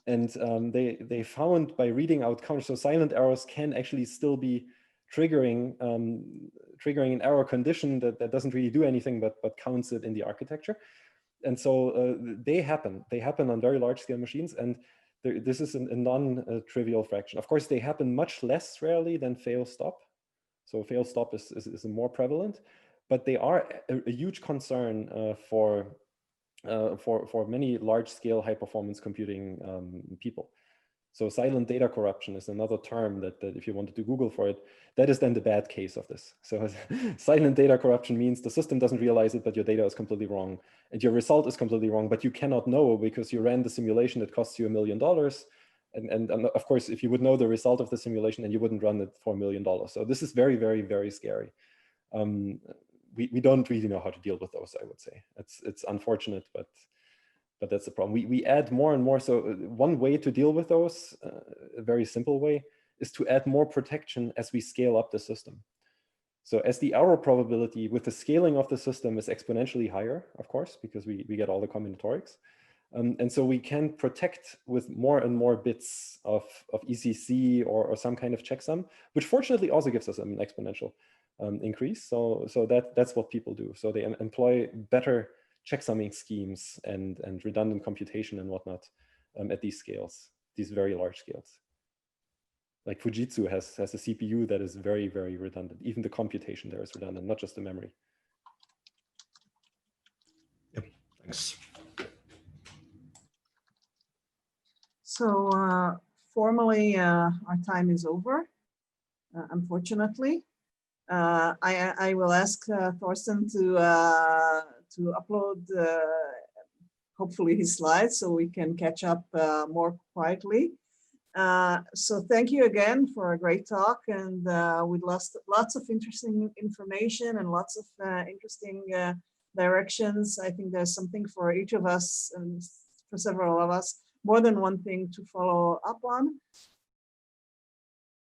And they found by reading out counters, so silent errors can actually still be triggering an error condition that doesn't really do anything but counts it in the architecture. And so they happen on very large-scale machines, and this is a non-trivial fraction. Of course, they happen much less rarely than fail-stop. So fail-stop is more prevalent, but they are a huge concern for many large-scale high-performance computing people. So silent data corruption is another term that if you wanted to Google for it, that is then the bad case of this. So silent data corruption means the system doesn't realize it, but your data is completely wrong. And your result is completely wrong, but you cannot know because you ran the simulation that costs you $1 million. And of course, if you would know the result of the simulation, then you wouldn't run it for $1 million. So this is very, very, very scary. we don't really know how to deal with those, I would say. It's unfortunate, but that's the problem. We add more and more. So one way to deal with those, a very simple way, is to add more protection as we scale up the system. So as the error probability with the scaling of the system is exponentially higher, of course, because we get all the combinatorics. And so we can protect with more and more bits of ECC or some kind of checksum, which fortunately also gives us an exponential increase. So that's what people do. So they employ better checksumming schemes and redundant computation and whatnot at these scales, these very large scales. Like Fujitsu has a CPU that is very, very redundant. Even the computation there is redundant, not just the memory. Yep, thanks. So formally, our time is over, unfortunately. I will ask Thorsten to upload hopefully his slides so we can catch up more quietly. So thank you again for a great talk, and with lots of interesting information and lots of interesting directions. I think there's something for each of us and for several of us, more than one thing to follow up on.